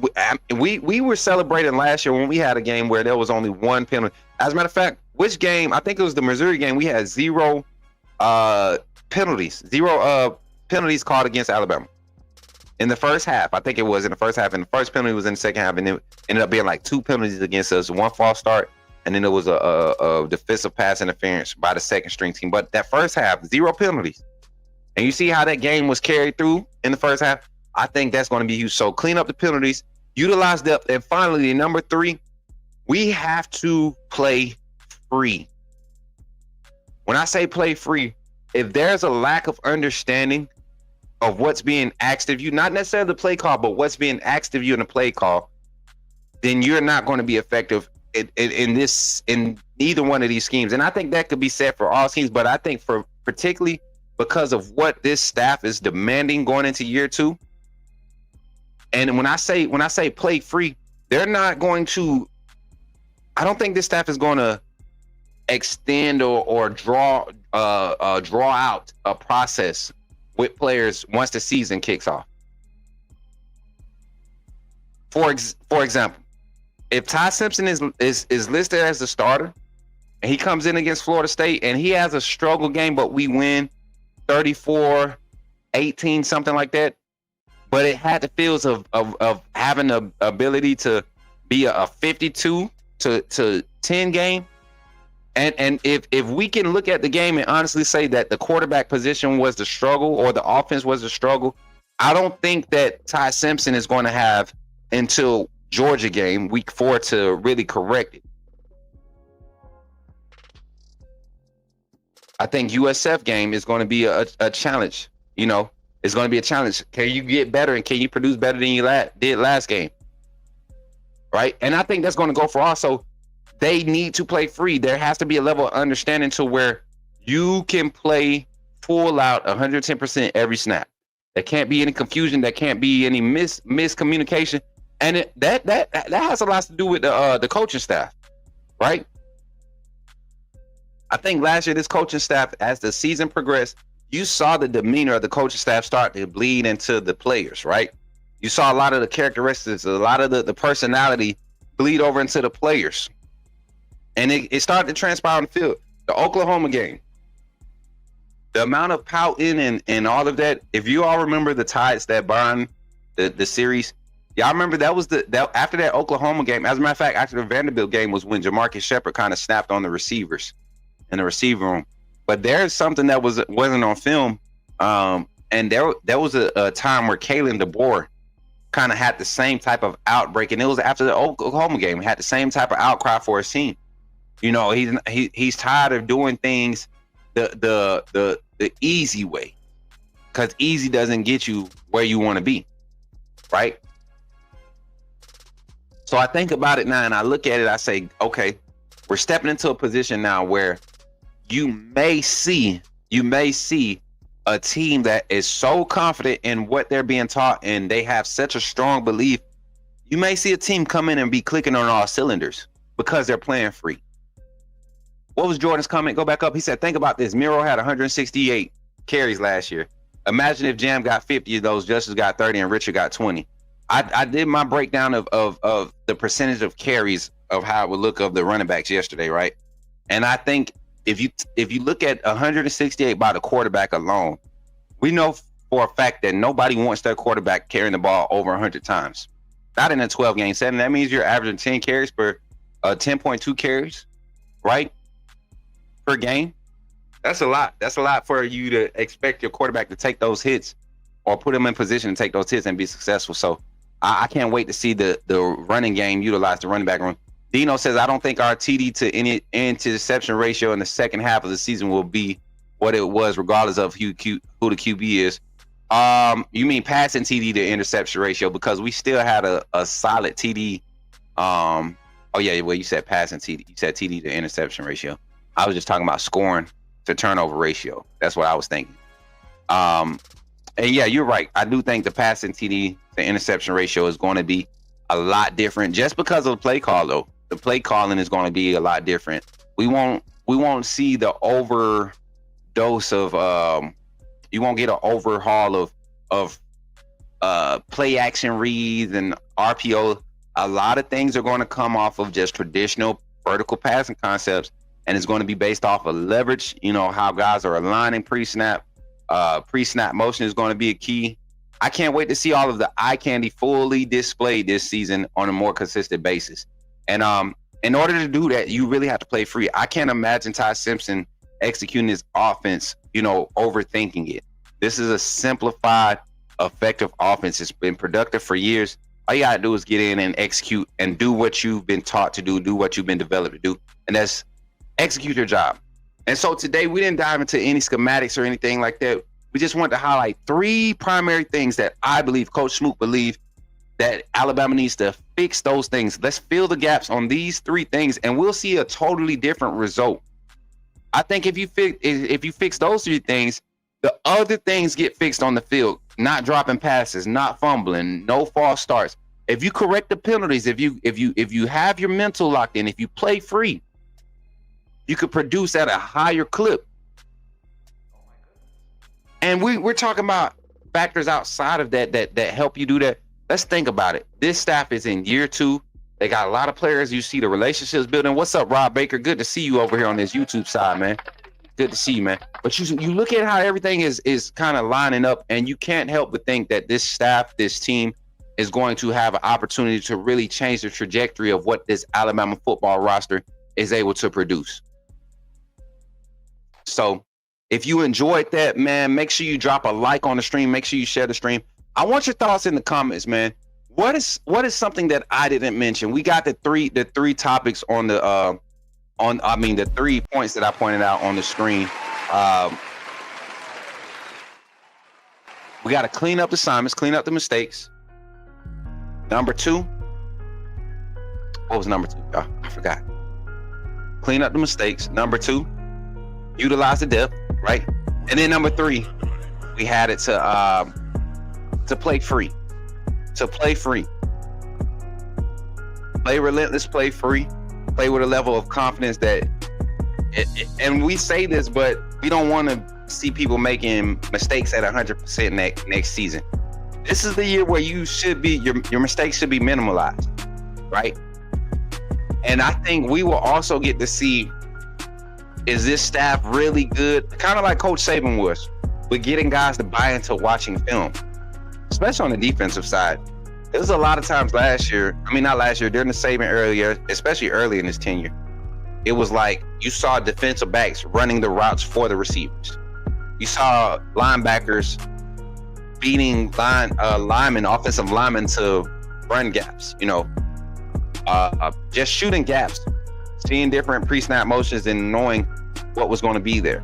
We were celebrating last year when we had a game where there was only one penalty. As a matter of fact, which game? I think it was the Missouri game. We had zero penalties. Zero penalties called against Alabama in the first half. I think it was in the first half, and the first penalty was in the second half, and it ended up being like 2 penalties against us. One false start, and then there was a defensive pass interference by the second string team. But that first half, 0 penalties. And you see how that game was carried through in the first half? I think that's going to be huge. So clean up the penalties, utilize depth, and finally, number 3, we have to play free. When I say play free, if there's a lack of understanding of what's being asked of you, not necessarily the play call, but what's being asked of you in the play call, then you're not going to be effective in either one of these schemes. And I think that could be said for all schemes, but I think for particularly because of what this staff is demanding going into year 2. And when I say play free, they're not going to. I don't think this staff is going to extend or draw out a process with players once the season kicks off. For example, if Ty Simpson is listed as the starter and he comes in against Florida State and he has a struggle game, but we win 34-18, something like that. But it had the feels of having the ability to be a 52 to 10 game. And if we can look at the game and honestly say that the quarterback position was the struggle or the offense was the struggle, I don't think that Ty Simpson is going to have until Georgia game week 4 to really correct it. I think USF game is going to be a challenge. You know, it's going to be a challenge. Can you get better and can you produce better than you did last game? Right? And I think that's going to go for also. They need to play free. There has to be a level of understanding to where you can play full out 110% every snap. There can't be any confusion. There can't be any miscommunication. And that has a lot to do with the coaching staff, right? I think last year this coaching staff, as the season progressed, you saw the demeanor of the coaching staff start to bleed into the players, right? You saw a lot of the characteristics, a lot of the personality bleed over into the players. And it started to transpire on the field. The Oklahoma game, the amount of pouting and all of that. If you all remember the Tides that bond the series, y'all remember that was after that Oklahoma game. As a matter of fact, after the Vanderbilt game was when Jamarcus Shepard kind of snapped on the receivers in the receiver room. But there's something that wasn't on film, and there was a time where Kalen DeBoer kind of had the same type of outbreak, and it was after the Oklahoma game. He had the same type of outcry for his team. You know, he's tired of doing things the easy way, because easy doesn't get you where you want to be, right? So I think about it now and I look at it, I say, okay, we're stepping into a position now where you may see a team that is so confident in what they're being taught and they have such a strong belief. You may see a team come in and be clicking on all cylinders because they're playing free. What was Jordan's comment? Go back up. He said, think about this. Miro had 168 carries last year. Imagine if Jam got 50 of those, Justice got 30, and Richard got 20. I did my breakdown of the percentage of carries of how it would look of the running backs yesterday, right? And I think if you look at 168 by the quarterback alone, we know for a fact that nobody wants their quarterback carrying the ball over 100 times. Not in a 12-game setting. That means you're averaging 10 carries per 10.2 carries, right? Per game. That's a lot. That's a lot for you to expect your quarterback to take those hits or put him in position to take those hits and be successful. So I can't wait to see the running game utilize the running back room. Dino says, I don't think our TD to any interception ratio in the second half of the season will be what it was, regardless of who the QB is. You mean passing TD to interception ratio? Because we still had a solid TD. Oh yeah, well you said passing TD. You said TD to interception ratio. I was just talking about scoring to turnover ratio. That's what I was thinking. And yeah, you're right. I do think the passing TD to interception ratio is going to be a lot different just because of the play call, though. The play calling is going to be a lot different. We won't see the overdose of you won't get an overhaul of play action reads and RPO. A lot of things are going to come off of just traditional vertical passing concepts, and it's going to be based off of leverage. You know, how guys are aligning pre-snap. Pre-snap motion is going to be a key. I can't wait to see all of the eye candy fully displayed this season on a more consistent basis. And in order to do that, you really have to play free. I can't imagine Ty Simpson executing his offense, you know, overthinking it. This is a simplified, effective offense. It's been productive for years. All you gotta do is get in and execute and do what you've been taught to do what you've been developed to do, and that's execute your job. And so today we didn't dive into any schematics or anything like that. We just wanted to highlight 3 primary things that I believe, Coach Smook believe, that Alabama needs to fix those things. Let's fill the gaps on these 3 things, and we'll see a totally different result. I think if you fix those 3 things, the other things get fixed on the field. Not dropping passes, not fumbling, no false starts. If you correct the penalties, if you have your mental locked in, if you play free, you could produce at a higher clip. And we're talking about factors outside of that help you do that. Let's think about it. This staff is in year 2. They got a lot of players. You see the relationships building. What's up, Rob Baker? Good to see you over here on this YouTube side, man. Good to see you, man. But you look at how everything is kind of lining up, and you can't help but think that this staff, this team, is going to have an opportunity to really change the trajectory of what this Alabama football roster is able to produce. So if you enjoyed that, man, make sure you drop a like on the stream. Make sure you share the stream. I want your thoughts in the comments, man. What is something that I didn't mention? We got the three topics on the the 3 points that I pointed out on the screen. We got to clean up the assignments, clean up the mistakes. Number 2. What was number 2? Oh, I forgot. Clean up the mistakes. Number 2, utilize the depth, right? And then number 3, we had it to play free. To play free. Play relentless, play free. Play with a level of confidence that, and we say this, but we don't want to see people making mistakes at 100% next season. This is the year where you should be, your mistakes should be minimalized, right? And I think we will also get to see, is this staff really good? Kind of like Coach Saban was, with getting guys to buy into watching film, especially on the defensive side. There was a lot of times last year, not last year, during the Saban earlier, especially early in his tenure, it was like you saw defensive backs running the routes for the receivers. You saw linebackers beating offensive linemen to run gaps, just shooting gaps, seeing different pre-snap motions and knowing what was going to be there.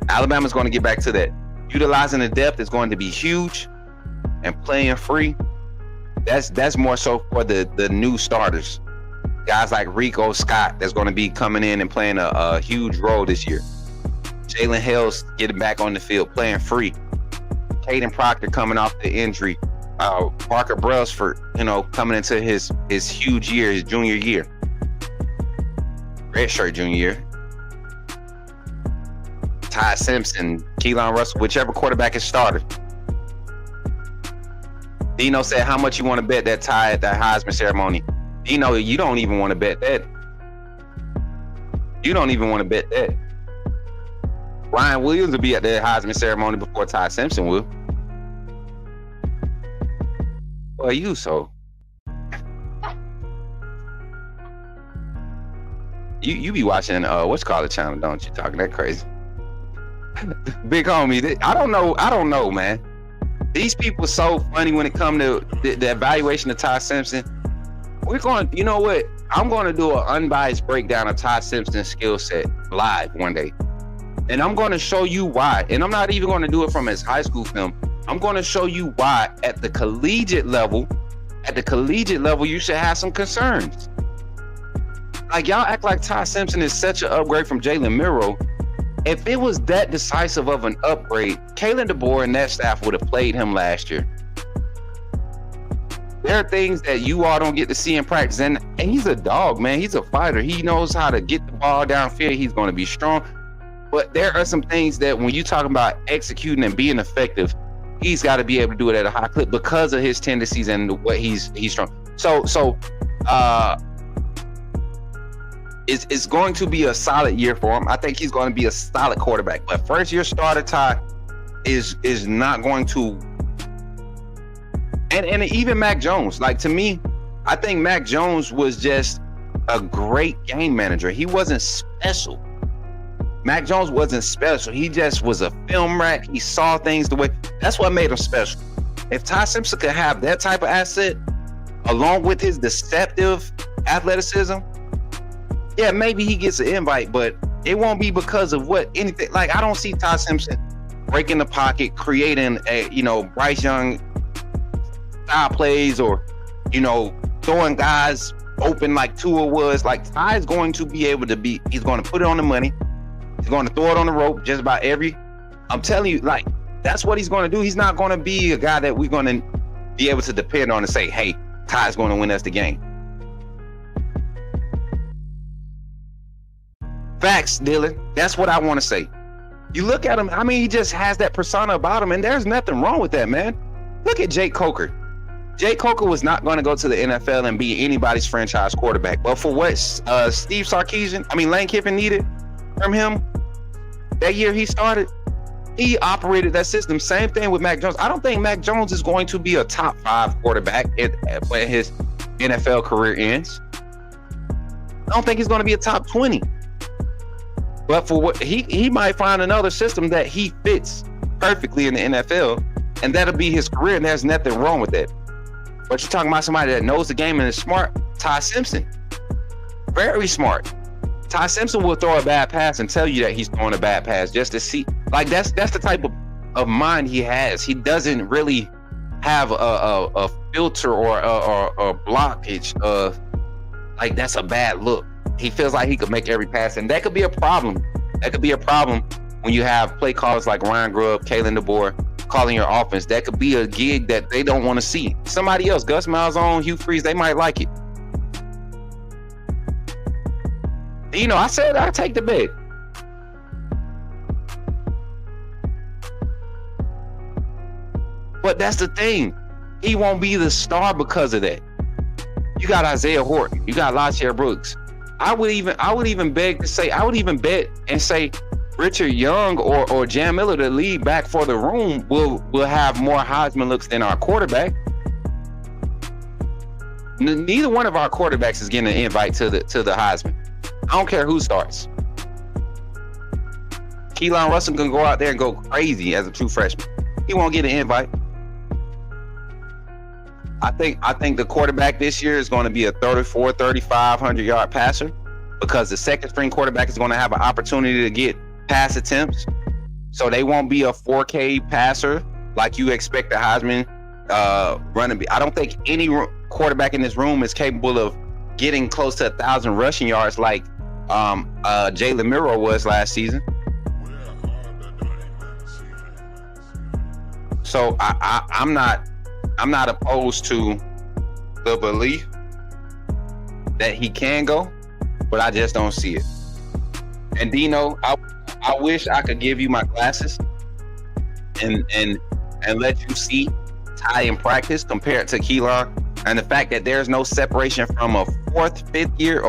Alabama's going to get back to that. Utilizing the depth is going to be huge, and playing free, that's more so for the new starters. Guys like Rico Scott that's going to be coming in and playing a huge role this year. Jalen Hales getting back on the field, playing free. Caden Proctor coming off the injury. Parker Brailsford, coming into his huge year, his junior year. Redshirt junior year. Ty Simpson, Keelan Russell, whichever quarterback is started. Dino said, how much you want to bet that Ty at that Heisman ceremony? Dino, you don't even want to bet that. You don't even want to bet that. Ryan Williams will be at the Heisman ceremony before Ty Simpson will. Well, you so. You be watching what's called the channel, don't you? Talking that crazy. Big homie, I don't know, man. These people are so funny when it comes to the evaluation of Ty Simpson. You know what? I'm going to do an unbiased breakdown of Ty Simpson's skill set live one day. And I'm going to show you why. And I'm not even going to do it from his high school film. I'm going to show you why at the collegiate level, you should have some concerns. Like, y'all act like Ty Simpson is such an upgrade from Jalen Milroe. If it was that decisive of an upgrade, Kalen DeBoer and that staff would have played him last year. There are things that you all don't get to see in practice, and he's a dog, man. He's a fighter. He knows how to get the ball downfield. He's going to be strong. But there are some things that when you talk about executing and being effective, he's got to be able to do it at a high clip because of his tendencies and what he's strong. So it's going to be a solid year for him. I think he's going to be a solid quarterback. But first year starter, Ty, is not going to. And even Mac Jones, like, to me, I think Mac Jones was just a great game manager. He wasn't special. Mac Jones wasn't special. He just was a film rat. He saw things the way. That's what made him special. If Ty Simpson could have that type of asset, along with his deceptive athleticism, yeah, maybe he gets an invite, but it won't be because of what anything. Like, I don't see Ty Simpson breaking the pocket, creating a, Bryce Young style plays, or, throwing guys open like Tua was. Like, Ty's going to be able to he's going to put it on the money. He's going to throw it on the rope just about I'm telling you, like, that's what he's going to do. He's not going to be a guy that we're going to be able to depend on and say, hey, Ty's going to win us the game. Facts, Dylan. That's what I want to say. You look at him, I mean, he just has that persona about him, and there's nothing wrong with that, man. Look at Jake Coker. Jake Coker was not going to go to the NFL and be anybody's franchise quarterback. But for what Lane Kiffin needed from him that year he started, he operated that system. Same thing with Mac Jones. I don't think Mac Jones is going to be a top 5 quarterback when his NFL career ends. I don't think he's going to be a top 20. But for what he might find another system that he fits perfectly in the NFL, and that'll be his career, and there's nothing wrong with that. But you're talking about somebody that knows the game and is smart. Ty Simpson, very smart. Ty Simpson will throw a bad pass and tell you that he's throwing a bad pass just to see. Like, that's the type of mind he has. He doesn't really have a filter or a blockage of, like, that's a bad look. He feels like he could make every pass, and that could be a problem. That could be a problem when you have play callers like Ryan Grubb, Kalen DeBoer calling your offense. That could be a gig that they don't want to see. Somebody else, Gus Malzahn, Hugh Freeze, they might like it. I said I'd take the bet. But that's the thing. He won't be the star because of that. You got Isaiah Horton. You got Latair Brooks. I would even bet and say Richard Young or Jam Miller, the lead back for the room, will have more Heisman looks than our quarterback. Neither one of our quarterbacks is getting an invite to the Heisman. I don't care who starts. Keelan Russell can go out there and go crazy as a true freshman. He won't get an invite. I think the quarterback this year is going to be a 3,500 yard passer, because the second string quarterback is going to have an opportunity to get pass attempts. So they won't be a 4K passer like you expect the Heisman running. I don't think any quarterback in this room is capable of getting close to 1,000 rushing yards like Jalen Miro was last season. So I'm not opposed to the belief that he can go, but I just don't see it. And Dino, I wish I could give you my glasses and let you see Ty in practice compared to Keelan, and the fact that there's no separation from a fourth year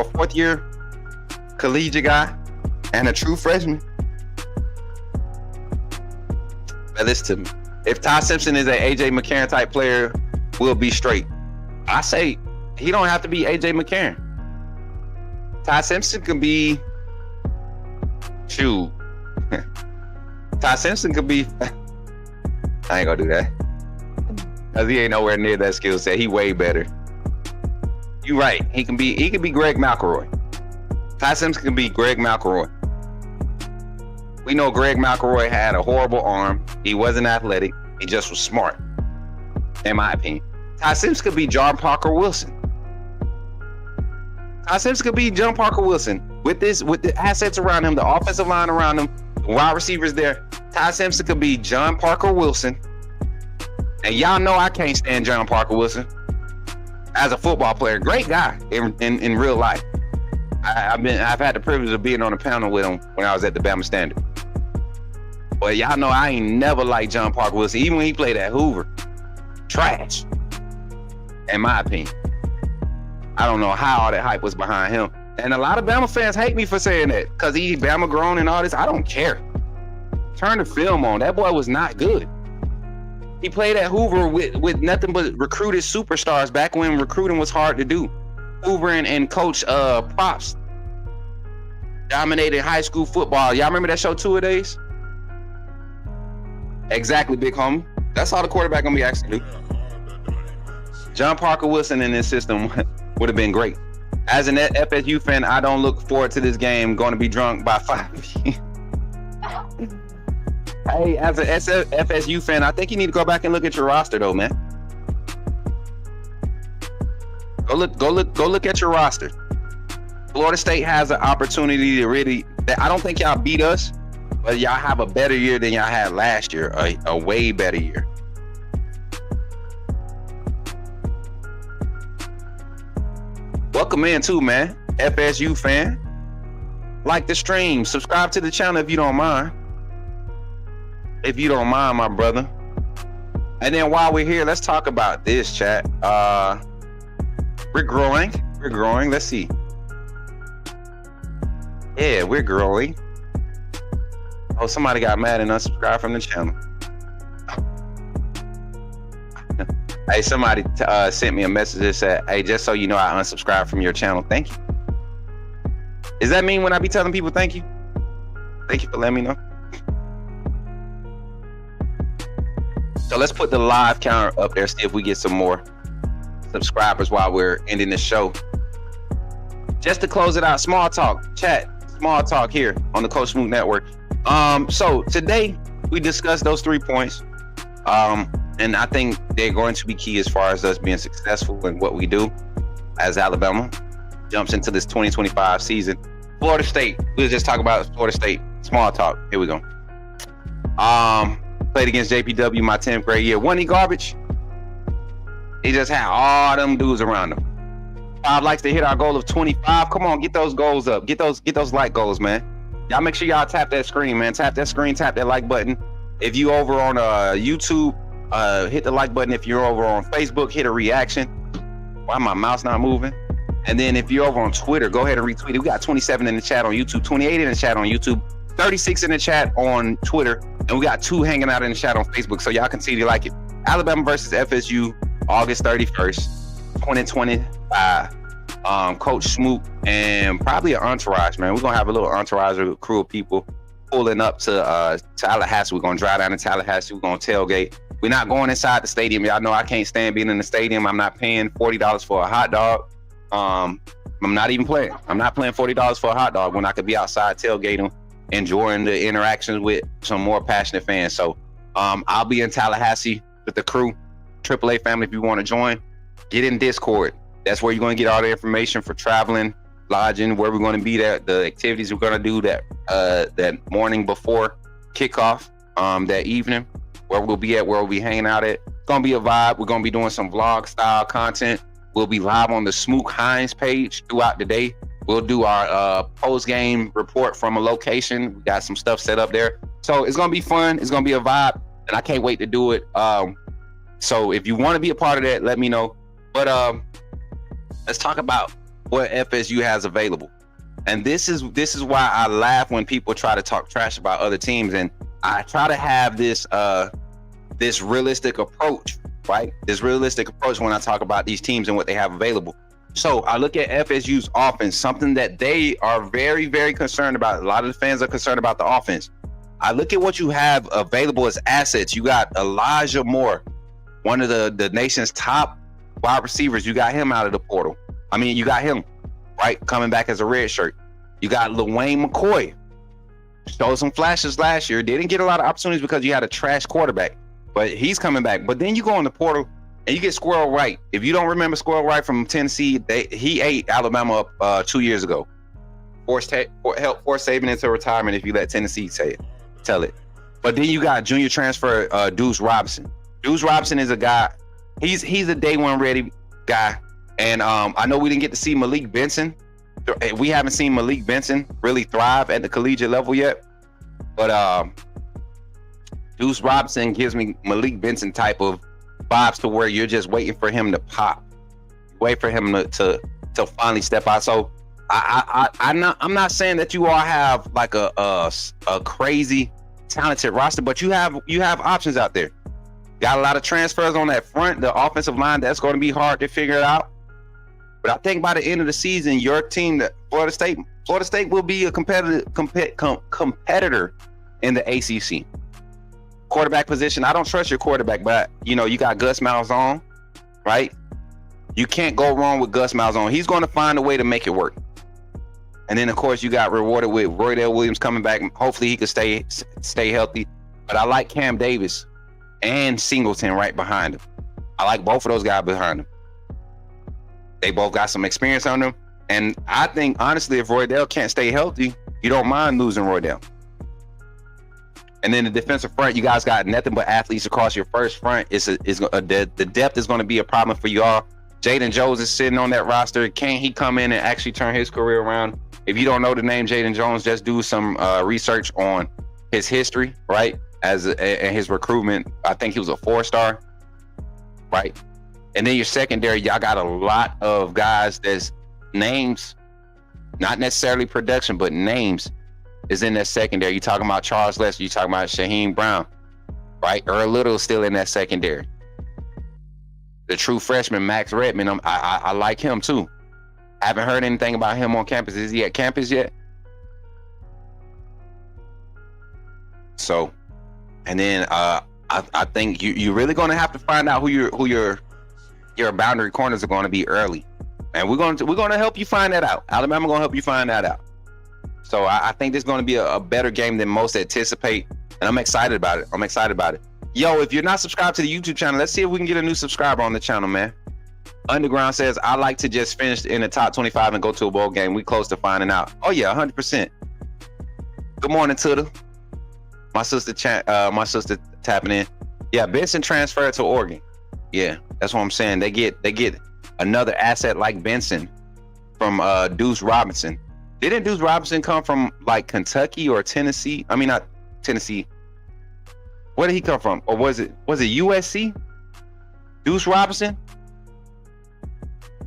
collegiate guy and a true freshman. Now listen to me. If Ty Simpson is an AJ McCarron type player, we'll be straight. I say he don't have to be AJ McCarron. Ty Simpson can be Ty Simpson could be I ain't gonna do that, because he ain't nowhere near that skill set. He way better. You right. He can be Greg McElroy. Ty Simpson can be Greg McElroy. We know Greg McElroy had a horrible arm. He wasn't athletic. He just was smart, in my opinion. Ty Simpson could be John Parker Wilson. Ty Simpson could be John Parker Wilson with the assets around him, the offensive line around him, the wide receivers there. Ty Simpson could be John Parker Wilson. And y'all know I can't stand John Parker Wilson as a football player. Great guy in real life. I've had the privilege of being on a panel with him when I was at the Bama Standard. But y'all know I ain't never liked John Parker Wilson, even when he played at Hoover. Trash, in my opinion. I don't know how all that hype was behind him. And a lot of Bama fans hate me for saying that because he Bama grown and all this. I don't care. Turn the film on. That boy was not good. He played at Hoover with nothing but recruited superstars back when recruiting was hard to do. Hoover and Coach Props dominated high school football. Y'all remember that show, 2 a Days? Exactly, big homie. That's all the quarterback gonna be asked to do. John Parker Wilson in this system would have been great. As an FSU fan, I don't look forward to this game. Going to be drunk by 5 p.m. Hey, as an FSU fan, I think you need to go back and look at your roster, though, man. Go look at your roster. Florida State has an opportunity to really. I don't think y'all beat us, but y'all have a better year than y'all had last year. A way better year. Welcome in too, man. FSU fan. Like the stream. Subscribe to the channel if you don't mind. If you don't mind, my brother. And then while we're here, let's talk about this, chat. We're growing. We're growing. Let's see. Yeah, we're growing. Oh, somebody got mad and unsubscribed from the channel. Hey, somebody sent me a message that said, hey, just so you know, I unsubscribed from your channel. Thank you. Does that mean when I be telling people thank you? Thank you for letting me know. So let's put the live counter up there, see if we get some more subscribers while we're ending the show. Just to close it out, small talk, chat, small talk here on the Coach Smook Network. So today we discussed those 3 points. And I think they're going to be key as far as us being successful in what we do as Alabama jumps into this 2025 season. Florida State, we'll just talk about Florida State. Small talk, here we go. Played against JPW my 10th grade year. Wasn't he garbage? He just had all them dudes around him. 5 likes to hit our goal of 25. Come on, get those goals up. Get those like goals, man. Y'all make sure y'all tap that screen, man. Tap that screen, tap that like button. If you over on YouTube, hit the like button. If you're over on Facebook, hit a reaction. Why my mouse not moving? And then if you're over on Twitter, go ahead and retweet it. We got 27 in the chat on YouTube, 28 in the chat on YouTube, 36 in the chat on Twitter, and we got 2 hanging out in the chat on Facebook, so y'all can see if you like it. Alabama versus FSU, August 31st, 2025. Coach Smook and probably an entourage, man. We're gonna have a little entourage of a crew of people pulling up to Tallahassee. We're gonna drive down to Tallahassee. We're gonna tailgate. We're not going inside the stadium. Y'all know I can't stand being in the stadium. I'm not paying $40 for a hot dog. I'm not even playing. I'm not paying $40 for a hot dog when I could be outside tailgating, enjoying the interactions with some more passionate fans. So I'll be in Tallahassee with the crew. AAA family, if you want to join, get in Discord. That's where you're going to get all the information for traveling, lodging, where we're going to be at, the activities we're going to do that morning before kickoff, that evening, where we'll be at, where we'll be hanging out at. It's going to be a vibe. We're going to be doing some vlog style content. We'll be live on the Smook Hines page throughout the day. We'll do our post-game report from a location. We got some stuff set up there. So it's going to be fun. It's going to be a vibe, and I can't wait to do it. So if you want to be a part of that, let me know. But let's talk about what FSU has available. And this is why I laugh when people try to talk trash about other teams. And I try to have this realistic approach, right? This realistic approach when I talk about these teams and what they have available. So I look at FSU's offense, something that they are very, very concerned about. A lot of the fans are concerned about the offense. I look at what you have available as assets. You got Elijah Moore, one of the nation's top wide receivers. You got him out of the portal. I mean, you got him, right, coming back as a red shirt. You got LaWayne McCoy. Showed some flashes last year. Didn't get a lot of opportunities because you had a trash quarterback. But he's coming back. But then you go in the portal and you get Squirrel Wright. If you don't remember Squirrel Wright from Tennessee, he ate Alabama up 2 years ago. Forced Saban into retirement if you let Tennessee tell it. But then you got junior transfer Deuce Robinson. Deuce Robinson is a guy. He's a day one ready guy. And I know we didn't get to see Malik Benson. We haven't seen Malik Benson really thrive at the collegiate level yet. But Deuce Robinson gives me Malik Benson type of vibes to where you're just waiting for him to pop, wait for him to finally step out. So I'm not saying that you all have like a crazy talented roster, but you have options out there. Got a lot of transfers on that front, the offensive line. That's going to be hard to figure it out. But I think by the end of the season, your team, Florida State will be a competitor in the ACC. Quarterback position, I don't trust your quarterback, but you got Gus Malzahn, right? You can't go wrong with Gus Malzahn. He's going to find a way to make it work. And then of course you got rewarded with Roydell Williams coming back. Hopefully he can stay healthy. But I like Cam Davis and Singleton right behind him. I like both of those guys behind him. They both got some experience on them. And I think, honestly, if Roydell can't stay healthy, you don't mind losing Roydell. And then the defensive front, you guys got nothing but athletes across your first front. The depth is going to be a problem for y'all. Jaden Jones is sitting on that roster. Can he come in and actually turn his career around? If you don't know the name Jaden Jones, just do some research on his history, right? And his recruitment. I think he was a 4-star, right? And then your secondary, y'all got a lot of guys that's names, not necessarily production, but names is in that secondary. You talking about Charles Lester, you talking about Shaheem Brown, right? Earl Little is still in that secondary. The true freshman, Max Redman, I like him too. Haven't heard anything about him on campus. Is he at campus yet? So, and then I think you're really going to have to find out who your boundary corners are going to be early, and we're going to help you find that out. Alabama going to help you find that out. So I think this is going to be a better game than most anticipate, and I'm excited about it. Yo, if you're not subscribed to the YouTube channel, let's see if we can get a new subscriber on the channel, man. Underground says, I like to just finish in the top 25 and go to a bowl game. We close to finding out. Oh yeah, 100%. Good morning, Tuda. My sister tapping in. Yeah, Benson transferred to Oregon. Yeah, that's what I'm saying. They get another asset like Benson from Deuce Robinson. Didn't Deuce Robinson come from like Kentucky or Tennessee? I mean, not Tennessee. Where did he come from? Or was it USC? Deuce Robinson?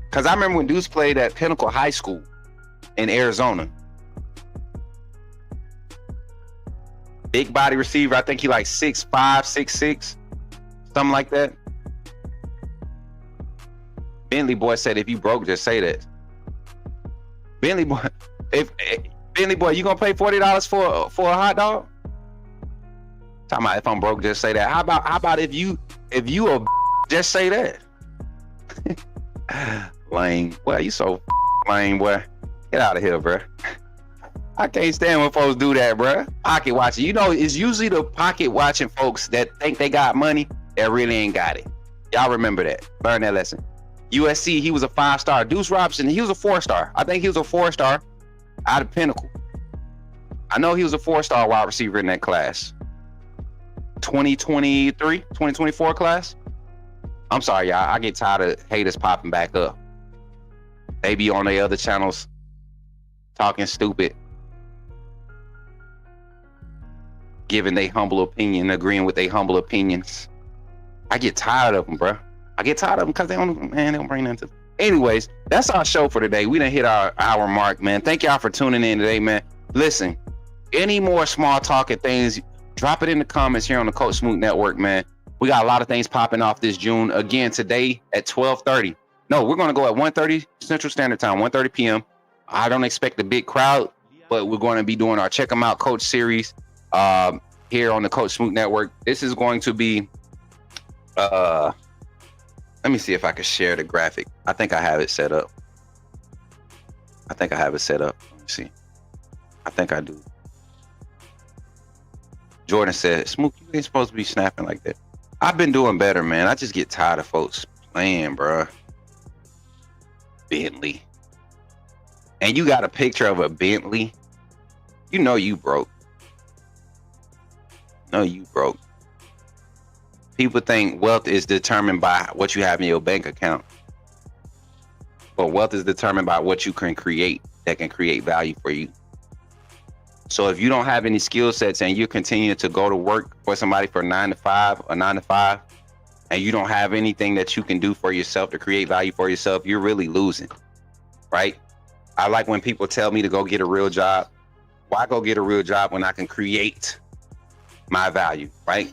Because I remember when Deuce played at Pinnacle High School in Arizona. Big body receiver. I think he like 6'5", 6'6", something like that. Bentley boy said, if you broke, just say that. Bentley boy, Bentley boy, you gonna pay $40 for a hot dog? Talking about if I'm broke, just say that. How about if you a just say that? Lame. Well, you so lame, boy. Get out of here, bro. I can't stand when folks do that, bro. Pocket watching. It's usually the pocket watching folks that think they got money that really ain't got it. Y'all remember that. Learn that lesson. USC, he was a 5-star. Deuce Robinson, he was a 4-star. I think he was a 4-star out of Pinnacle. I know he was a 4-star wide receiver in that class. 2024 class. I'm sorry, y'all. I get tired of haters popping back up. They be on their other channels talking stupid, giving their humble opinion, agreeing with their humble opinions. I get tired of them, bro. I get tired of them because they don't bring nothing to. Anyways, that's our show for today. We done hit our hour mark, man. Thank y'all for tuning in today, man. Listen, any more small talking things, drop it in the comments here on the Coach Smook Network, man. We got a lot of things popping off this June. Again, today at 12:30. No, we're going to go at 1:30 Central Standard Time, 1:30 p.m. I don't expect a big crowd, but we're going to be doing our Check 'em Out Coach series here on the Coach Smook Network. This is going to be, let me see if I can share the graphic. I think I have it set up. Let me see. I think I do. Jordan said, Smook, you ain't supposed to be snapping like that. I've been doing better, man. I just get tired of folks playing, bro. Bentley. And you got a picture of a Bentley. You know you broke. People think wealth is determined by what you have in your bank account. But wealth is determined by what you can create that can create value for you. So if you don't have any skill sets and you continue to go to work for somebody for 9 to 5 or 9 to 5, and you don't have anything that you can do for yourself to create value for yourself, you're really losing, right? I like when people tell me to go get a real job. Why go get a real job when I can create my value, right?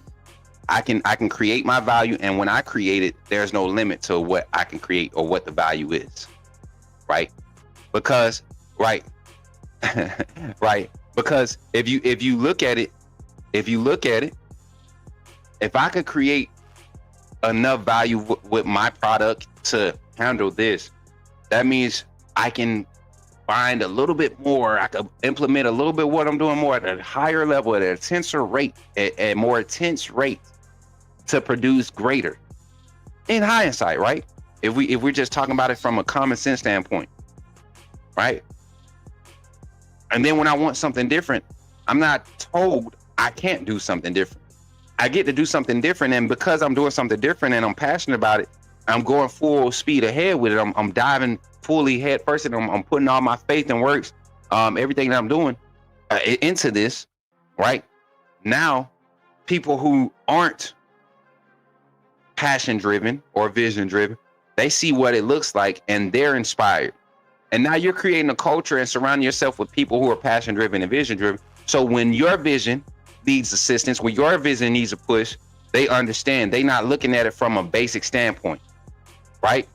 I can create my value, and when I create it, there's no limit to what I can create or what the value is, right? Because, right, right. Because if you look at it, if I could create enough value with my product to handle this, that means I can find a little bit more. I could implement a little bit what I'm doing more at a higher level, at an intenser rate, at more intense rate, to produce greater. In hindsight, right? If we're just talking about it from a common sense standpoint, right? And then when I want something different, I'm not told I can't do something different. I get to do something different, and because I'm doing something different and I'm passionate about it, I'm going full speed ahead with it. I'm diving fully head first, and I'm putting all my faith and works, everything that I'm doing into this, right? Now, people who aren't passion driven or vision driven, they see what it looks like and they're inspired. And now you're creating a culture and surrounding yourself with people who are passion driven and vision driven. So when your vision needs assistance, when your vision needs a push, they understand. They're not looking at it from a basic standpoint, right?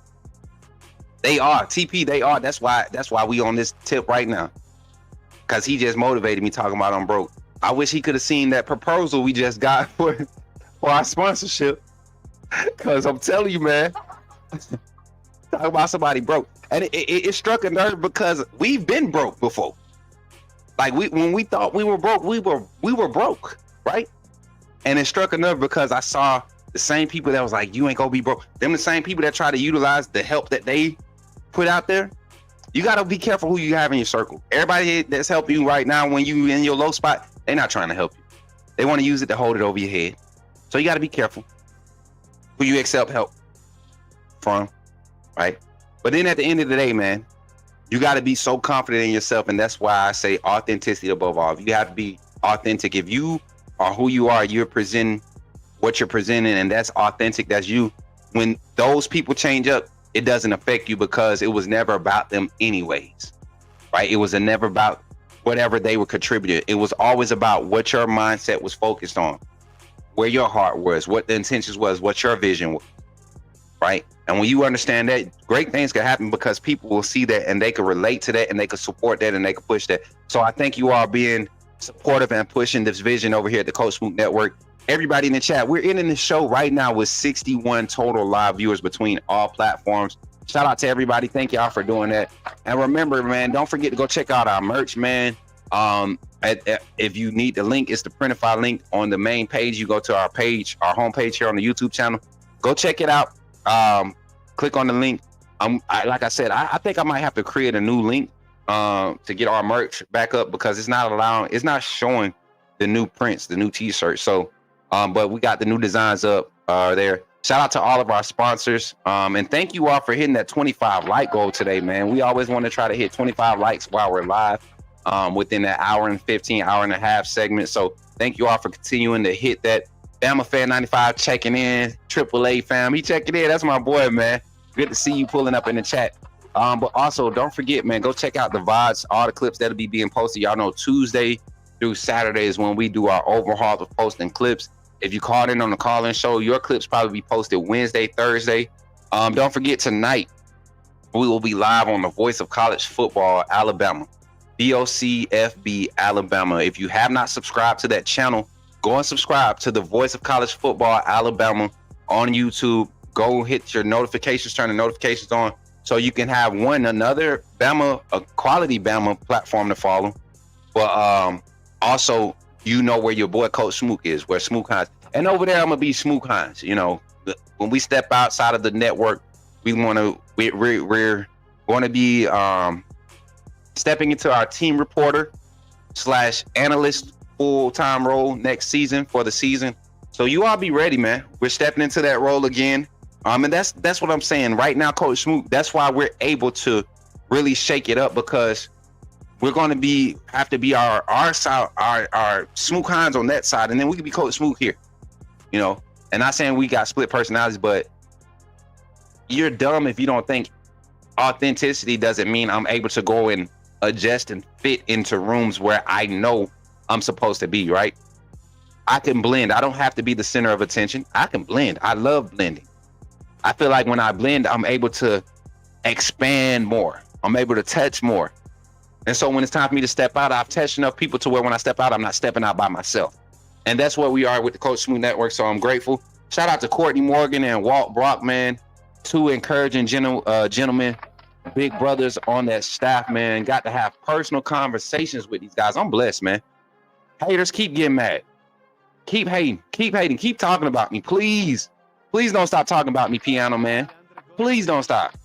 They are TP. They are. That's why we on this tip right now, because he just motivated me talking about I'm broke. I wish he could have seen that proposal we just got for our sponsorship, because I'm telling you, man, talk about somebody broke. And it struck a nerve because we've been broke before. Like when we thought we were broke, we were broke, right? And it struck a nerve because I saw the same people that was like, you ain't gonna be broke. Them the same people that try to utilize the help that they put out there. You gotta be careful who you have in your circle. Everybody that's helping you right now when you in your low spot, they're not trying to help you. They want to use it to hold it over your head. So you gotta be careful who you accept help from, right? But then at the end of the day, man, you got to be so confident in yourself. And that's why I say authenticity above all. You have to be authentic. If you are who you are, you're presenting what you're presenting, and that's authentic. That's you. When those people change up, it doesn't affect you because it was never about them anyways, right? It was never about whatever they were contributing. It was always about what your mindset was focused on, where your heart was, what the intentions was, what your vision was, right? And when you understand that, great things can happen because people will see that and they can relate to that and they can support that and they can push that. So I thank you all being supportive and pushing this vision over here at the Coach Smook Network. Everybody in the chat, we're in the show right now with 61 total live viewers between all platforms. Shout out to everybody. Thank y'all for doing that. And remember, man, don't forget to go check out our merch, man. If you need the link, it's the Printify link on the main page. You go to our page, our homepage here on the YouTube channel. Go check it out. Click on the link. Like I said, I think I might have to create a new link to get our merch back up because it's not showing the new prints, the new t-shirts. So, but we got the new designs up there. Shout out to all of our sponsors. And thank you all for hitting that 25 like goal today, man. We always want to try to hit 25 likes while we're live within that hour and 15, hour and a half segment. So thank you all for continuing to hit that. Bama Fan 95 checking in. AAA fam, he checking in. That's my boy, man. Good to see you pulling up in the chat. But also, don't forget, man, go check out the VODs, all the clips that'll be being posted. Y'all know Tuesday through Saturday is when we do our overhaul of posting clips. If you called in on the call-in show, your clips probably be posted Wednesday, Thursday. Don't forget, tonight, we will be live on the Voice of College Football, Alabama. VOCFB, Alabama. If you have not subscribed to that channel, go and subscribe to the Voice of College Football, Alabama on YouTube. Go hit your notifications, turn the notifications on so you can have another Bama, a quality Bama platform to follow. But also, you know where your boy Coach Smook is, where Smook Hines. And over there, I'm going to be Smook Hines. You know, when we step outside of the network, we're going to be stepping into our team reporter / analyst full-time role next season for the season. So you all be ready, man. We're stepping into that role again. And that's what I'm saying right now, Coach Smook. That's why we're able to really shake it up, because we're going to have to be our side, our Smook Hines on that side, and then we can be Coach Smook here, you know. And not saying we got split personalities, but you're dumb if you don't think authenticity doesn't mean I'm able to go and adjust and fit into rooms where I know I'm supposed to be, right? I can blend. I don't have to be the center of attention. I can blend. I love blending. I feel like when I blend, I'm able to expand more. I'm able to touch more. And so when it's time for me to step out, I've touched enough people to where when I step out, I'm not stepping out by myself. And that's where we are with the Coach Smook Network. So I'm grateful. Shout out to Courtney Morgan and Walt Brock, man. Two encouraging gentlemen, big brothers on that staff, man. Got to have personal conversations with these guys. I'm blessed, man. Haters, keep getting mad. Keep hating. Keep talking about me, please. Please don't stop talking about me, Piano Man. Please don't stop.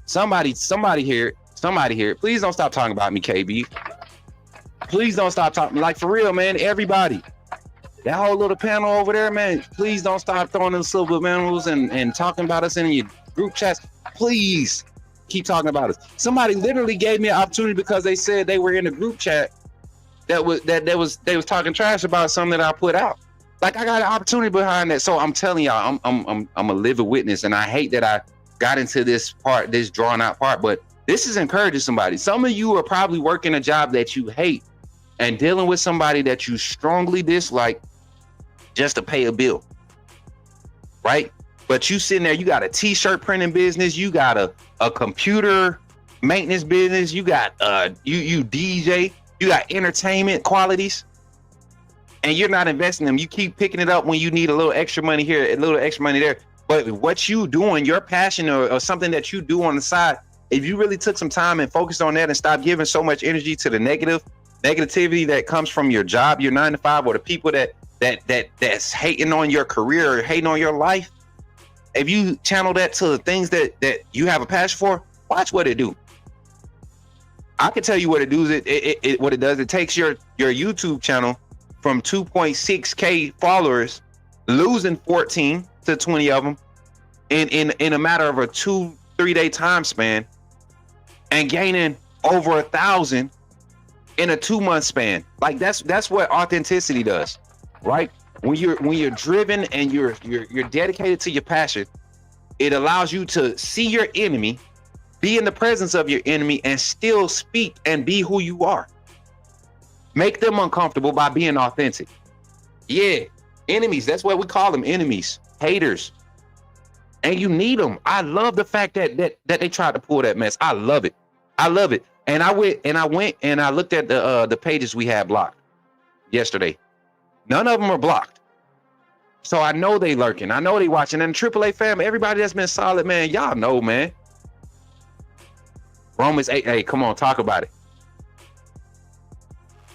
Somebody here. Please don't stop talking about me, KB. Please don't stop talking. Like, for real, man. Everybody. That whole little panel over there, man. Please don't stop throwing in silver manuals and talking about us in your group chats. Please keep talking about us. Somebody literally gave me an opportunity because they said they were in a group chat they was talking trash about something that I put out. Like, I got an opportunity behind that. So I'm telling y'all, I'm a living witness, and I hate that I got into this drawn out part, but this is encouraging somebody. Some of you are probably working a job that you hate and dealing with somebody that you strongly dislike just to pay a bill, right? But you sitting there, you got a t-shirt printing business, you got a computer maintenance business, you got you DJ, you got entertainment qualities, and you're not investing them. You keep picking it up when you need a little extra money here, a little extra money there. But what you doing, your passion or something that you do on the side, if you really took some time and focused on that and stop giving so much energy to the negativity that comes from your job, your 9 to 5, or the people that's hating on your career or hating on your life, if you channel that to the things that you have a passion for, watch what it do. I can tell you what it does. What it does, it takes your YouTube channel from 2.6K followers, losing 14 to 20 of them in a matter of a 2-3 day time span, and gaining over 1,000 in a 2-month span. Like, that's what authenticity does, right? When you're driven and you're dedicated to your passion, it allows you to see your enemy, be in the presence of your enemy, and still speak and be who you are. Make them uncomfortable by being authentic. Yeah, enemies, that's what we call them, enemies, haters. And you need them. I love the fact that they tried to pull that mess. I love it. And I went and I looked at the pages we had blocked yesterday. None of them are blocked. So I know they lurking. I know they watching. And the AAA fam, everybody that's been solid, man, y'all know, man. Romans 8, hey, come on, talk about it.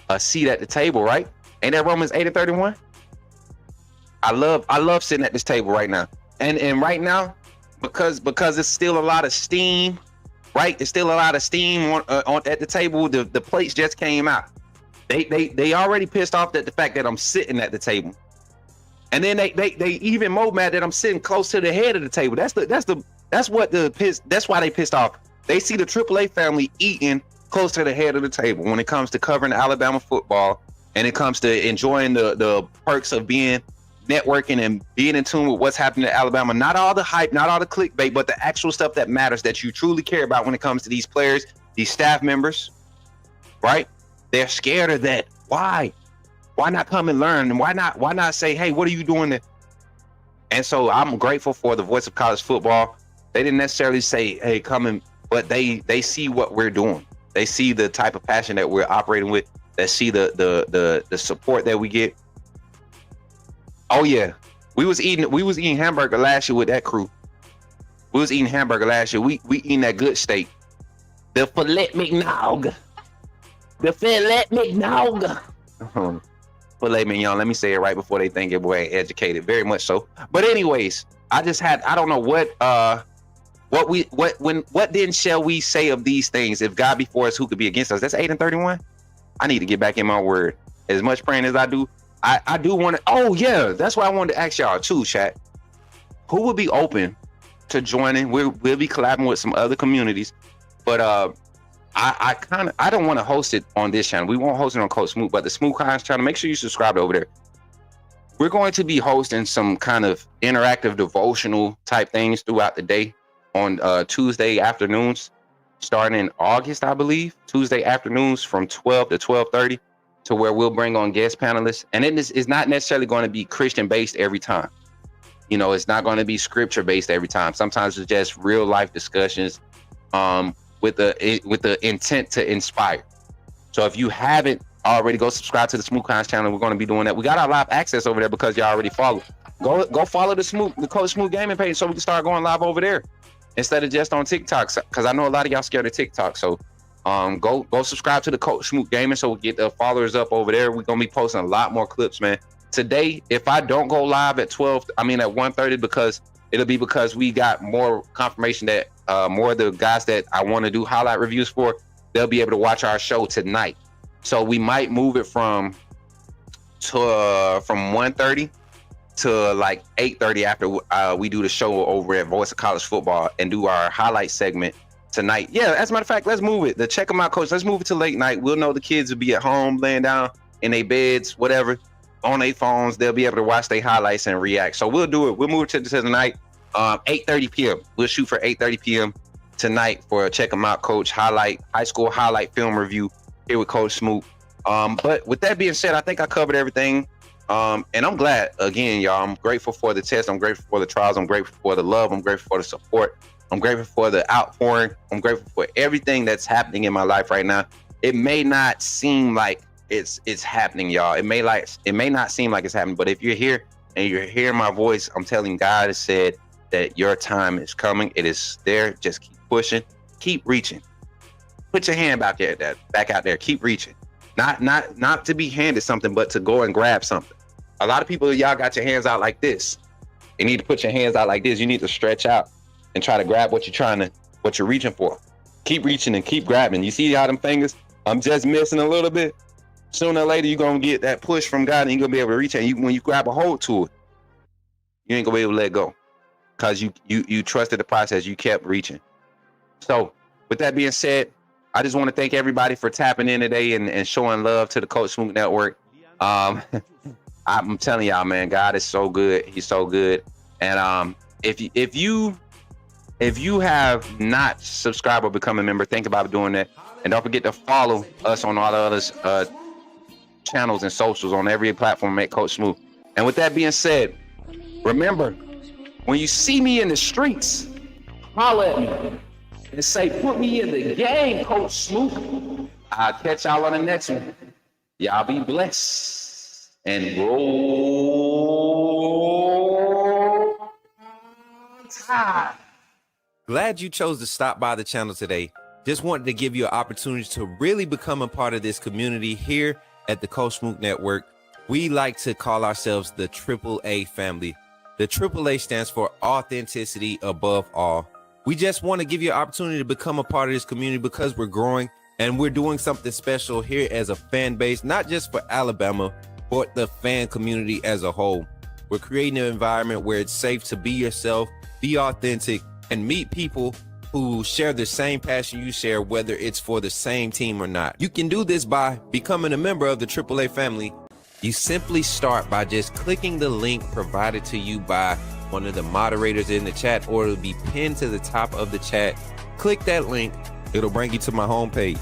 A seat at the table, right? Ain't that Romans 8:31? I love sitting at this table right now. And right now, because it's still a lot of steam, right? It's still a lot of steam on at the table. The plates just came out. They already pissed off at the fact that I'm sitting at the table. And then they even more mad that I'm sitting close to the head of the table. That's why they pissed off. They see the AAA family eating close to the head of the table when it comes to covering Alabama football, and it comes to enjoying the perks of being networking and being in tune with what's happening in Alabama. Not all the hype, not all the clickbait, but the actual stuff that matters, that you truly care about when it comes to these players, these staff members, right? They're scared of that. Why? Why not come and learn? And why not say, hey, what are you doing there? And so I'm grateful for the voice of college football. They didn't necessarily say, hey, come in, but they see what we're doing. They see the type of passion that we're operating with. They see the support that we get. Oh yeah, we was eating hamburger last year with that crew. We was eating hamburger last year. We eating that good steak, the filet mignon, filet mignon. Let me say it right before they think we're educated. Very much so. But anyways, I don't know what then shall we say of these things? If God be for us, who could be against us? That's 8:31. I need to get back in my word. As much praying as I do, I do want to. Oh yeah, that's why I wanted to ask y'all too, chat. Who would be open to joining? We'll be collabing with some other communities, but I don't want to host it on this channel. We won't host it on Coach Smook, but the Smook Hines channel, make sure you subscribe over there. We're going to be hosting some kind of interactive devotional type things throughout the day on Tuesday afternoons, starting in August, I believe. Tuesday afternoons from 12 to 12:30, to where we'll bring on guest panelists. And it is not necessarily going to be Christian based every time. You know, it's not going to be scripture based every time. Sometimes it's just real life discussions with the intent to inspire. So if you haven't already, go subscribe to the Smook Hines channel. We're going to be doing that. We got our live access over there because y'all already follow. Go follow the Coach Smook Gaming page so we can start going live over there instead of just on TikTok. Because I know a lot of y'all scared of TikTok. So go subscribe to the Coach Smook Gaming so we get the followers up over there. We're going to be posting a lot more clips, man. Today, if I don't go live at 1:30, because we got more confirmation that more of the guys that I want to do highlight reviews for, they'll be able to watch our show tonight. So we might move it from 1:30 to like 8:30 after we do the show over at Voice of College Football and do our highlight segment tonight. Yeah, as a matter of fact, let's move it. Check them out, coach. Let's move it to late night. We'll know the kids will be at home, laying down in their beds, whatever, on their phones. They'll be able to watch their highlights and react. So we'll do it. We'll move it to tonight, 8:30 p.m. We'll shoot for 8:30 p.m. tonight for Check Them Out, Coach high school highlight film review here with Coach Smook. But with that being said, I think I covered everything. And I'm glad, again, y'all. I'm grateful for the test. I'm grateful for the trials. I'm grateful for the love. I'm grateful for the support. I'm grateful for the outpouring. I'm grateful for everything that's happening in my life right now. It may not seem like it's happening, y'all. It may not seem like it's happening, but if you're here and you're hearing my voice, I'm telling you, God has said that your time is coming. It is there. Just keep pushing, keep reaching. Put your hand back out there. Keep reaching. Not to be handed something, but to go and grab something. A lot of people, y'all got your hands out like this. You need to put your hands out like this. You need to stretch out and try to grab what you're reaching for. Keep reaching and keep grabbing. You see how them fingers? I'm just missing a little bit. Sooner or later, you're going to get that push from God and you're going to be able to reach it. And when you grab a hold to it, you ain't going to be able to let go because you trusted the process. You kept reaching. So with that being said, I just want to thank everybody for tapping in today and showing love to the Coach Smook Network. I'm telling y'all, man, God is so good. He's so good. And if you have not subscribed or become a member, think about doing that. And don't forget to follow us on all the other channels and socials on every platform at Coach Smook. And with that being said, remember, when you see me in the streets, holler at me and say, put me in the game, Coach Smook. I'll catch y'all on the next one. Y'all be blessed and roll tide. Glad you chose to stop by the channel today. Just wanted to give you an opportunity to really become a part of this community here at the Coach Smook Network. We like to call ourselves the AAA family. The AAA stands for authenticity above all. We just want to give you an opportunity to become a part of this community because we're growing and we're doing something special here as a fan base, not just for Alabama, but the fan community as a whole. We're creating an environment where it's safe to be yourself, be authentic, and meet people who share the same passion you share, whether it's for the same team or not. You can do this by becoming a member of the AAA family. You simply start by just clicking the link provided to you by one of the moderators in the chat, or it'll be pinned to the top of the chat. Click that link. It'll bring you to my homepage.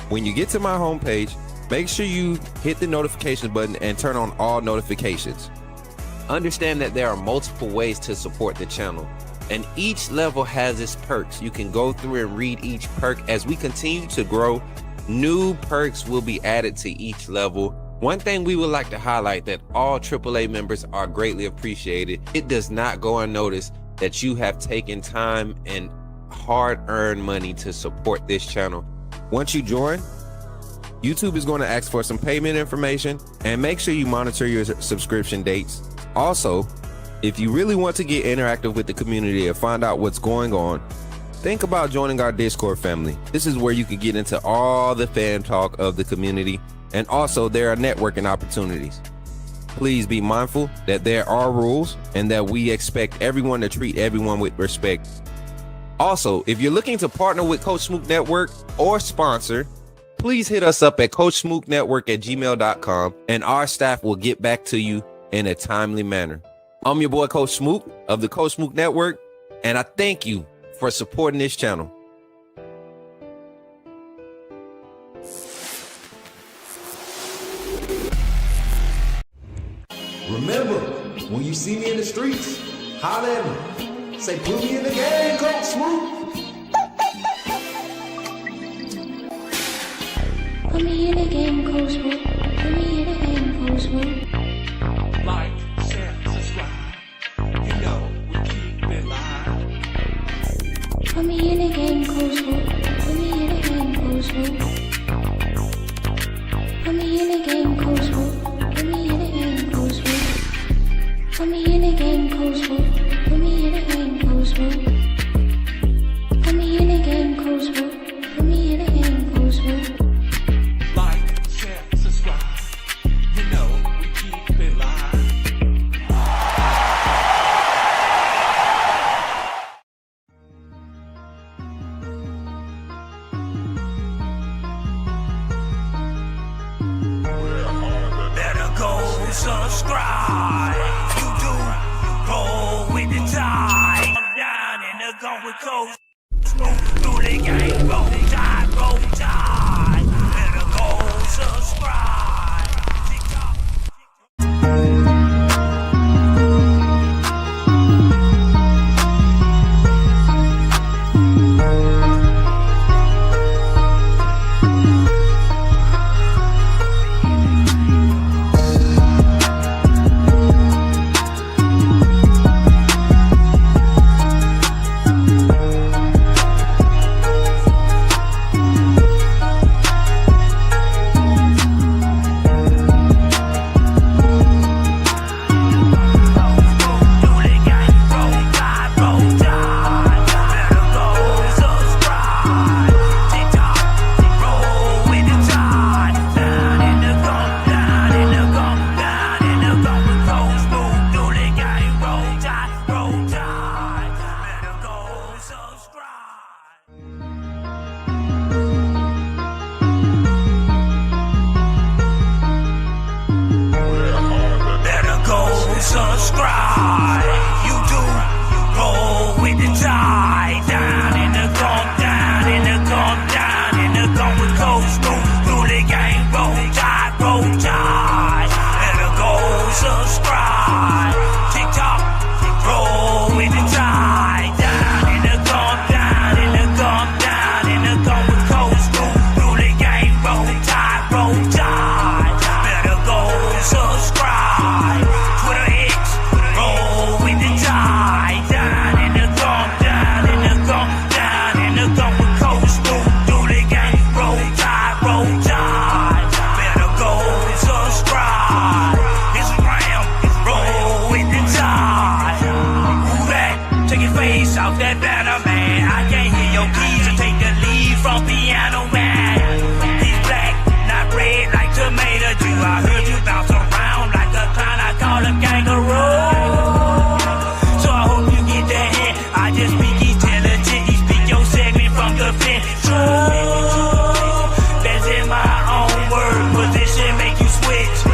When you get to my homepage, make sure you hit the notifications button and turn on all notifications. Understand that there are multiple ways to support the channel, and each level has its perks. You can go through and read each perk. As we continue to grow, new perks will be added to each level. One thing we would like to highlight that all AAA members are greatly appreciated. It does not go unnoticed that you have taken time and hard-earned money to support this channel. Once you join, YouTube is going to ask for some payment information, and make sure you monitor your subscription dates. Also, if you really want to get interactive with the community and find out what's going on, think about joining our Discord family. This is where you can get into all the fan talk of the community, and also there are networking opportunities. Please be mindful that there are rules and that we expect everyone to treat everyone with respect. Also, if you're looking to partner with Coach Smook Network or sponsor, please hit us up at coachsmooknetwork@gmail.com and our staff will get back to you in a timely manner. I'm your boy, Coach Smook of the Coach Smook Network, and I thank you for supporting this channel. Remember, when you see me in the streets, holler at me. Say, put me in the game, Coach Smook. Put me in the game, Coach Smook. Put me in the game, Coach Smook. Like, share, subscribe. You know we keep it live. Put me in the game, Coach Smook. Put me in the game, Coach Smook. Put me in the game, Coach Smook. Put me in the game, Coach Smook. Put me in the game, Coach Smook. Put me in the game, Coach Smook. Put me in the game, Coach Smook. Put me in the game, Coach Smook. Like, share, subscribe. You know we keep it live. Better go subscribe. You do roll with the tide. I'm down in the gun with Coach Smook through the game. Roll tide, roll tide. Better go subscribe. TikTok. Subscribe. You do roll with the tide. Down in the gum, down in the gum, down in the gum with Coach Smook through the game. Roll tide, roll tide. Better go subscribe. TikTok, roll with the tide. Down in the gum, down in the gum, down in the gum with Coach Smook through the game. Roll tide, roll tide. Better go subscribe. Twitter X, roll with the tide. Down in the gum, down in the gum, down in the gum with Coach Smook through the game. Roll tide, roll tide. Better go subscribe. Instagram, roll with the tide. Who that? Take your face off that banner, man. I can't hear your keys to take the lead from piano, man. He's black, not red like tomato juice. I heard you bounce around like a clown. I call him kangaroo. So I hope you get that hint. I just speak intelligent. You speak your segment from the fence. True. That's in my own word. Position make you switch.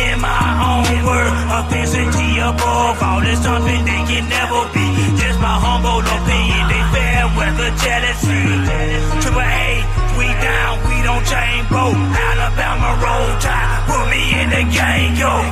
In my own word. Authenticity above all. There's something they can never be. Just my humble opinion. They fair weather jealousy. Triple A, we down, we don't change boat. Alabama roll tide. Put me in the game, yo.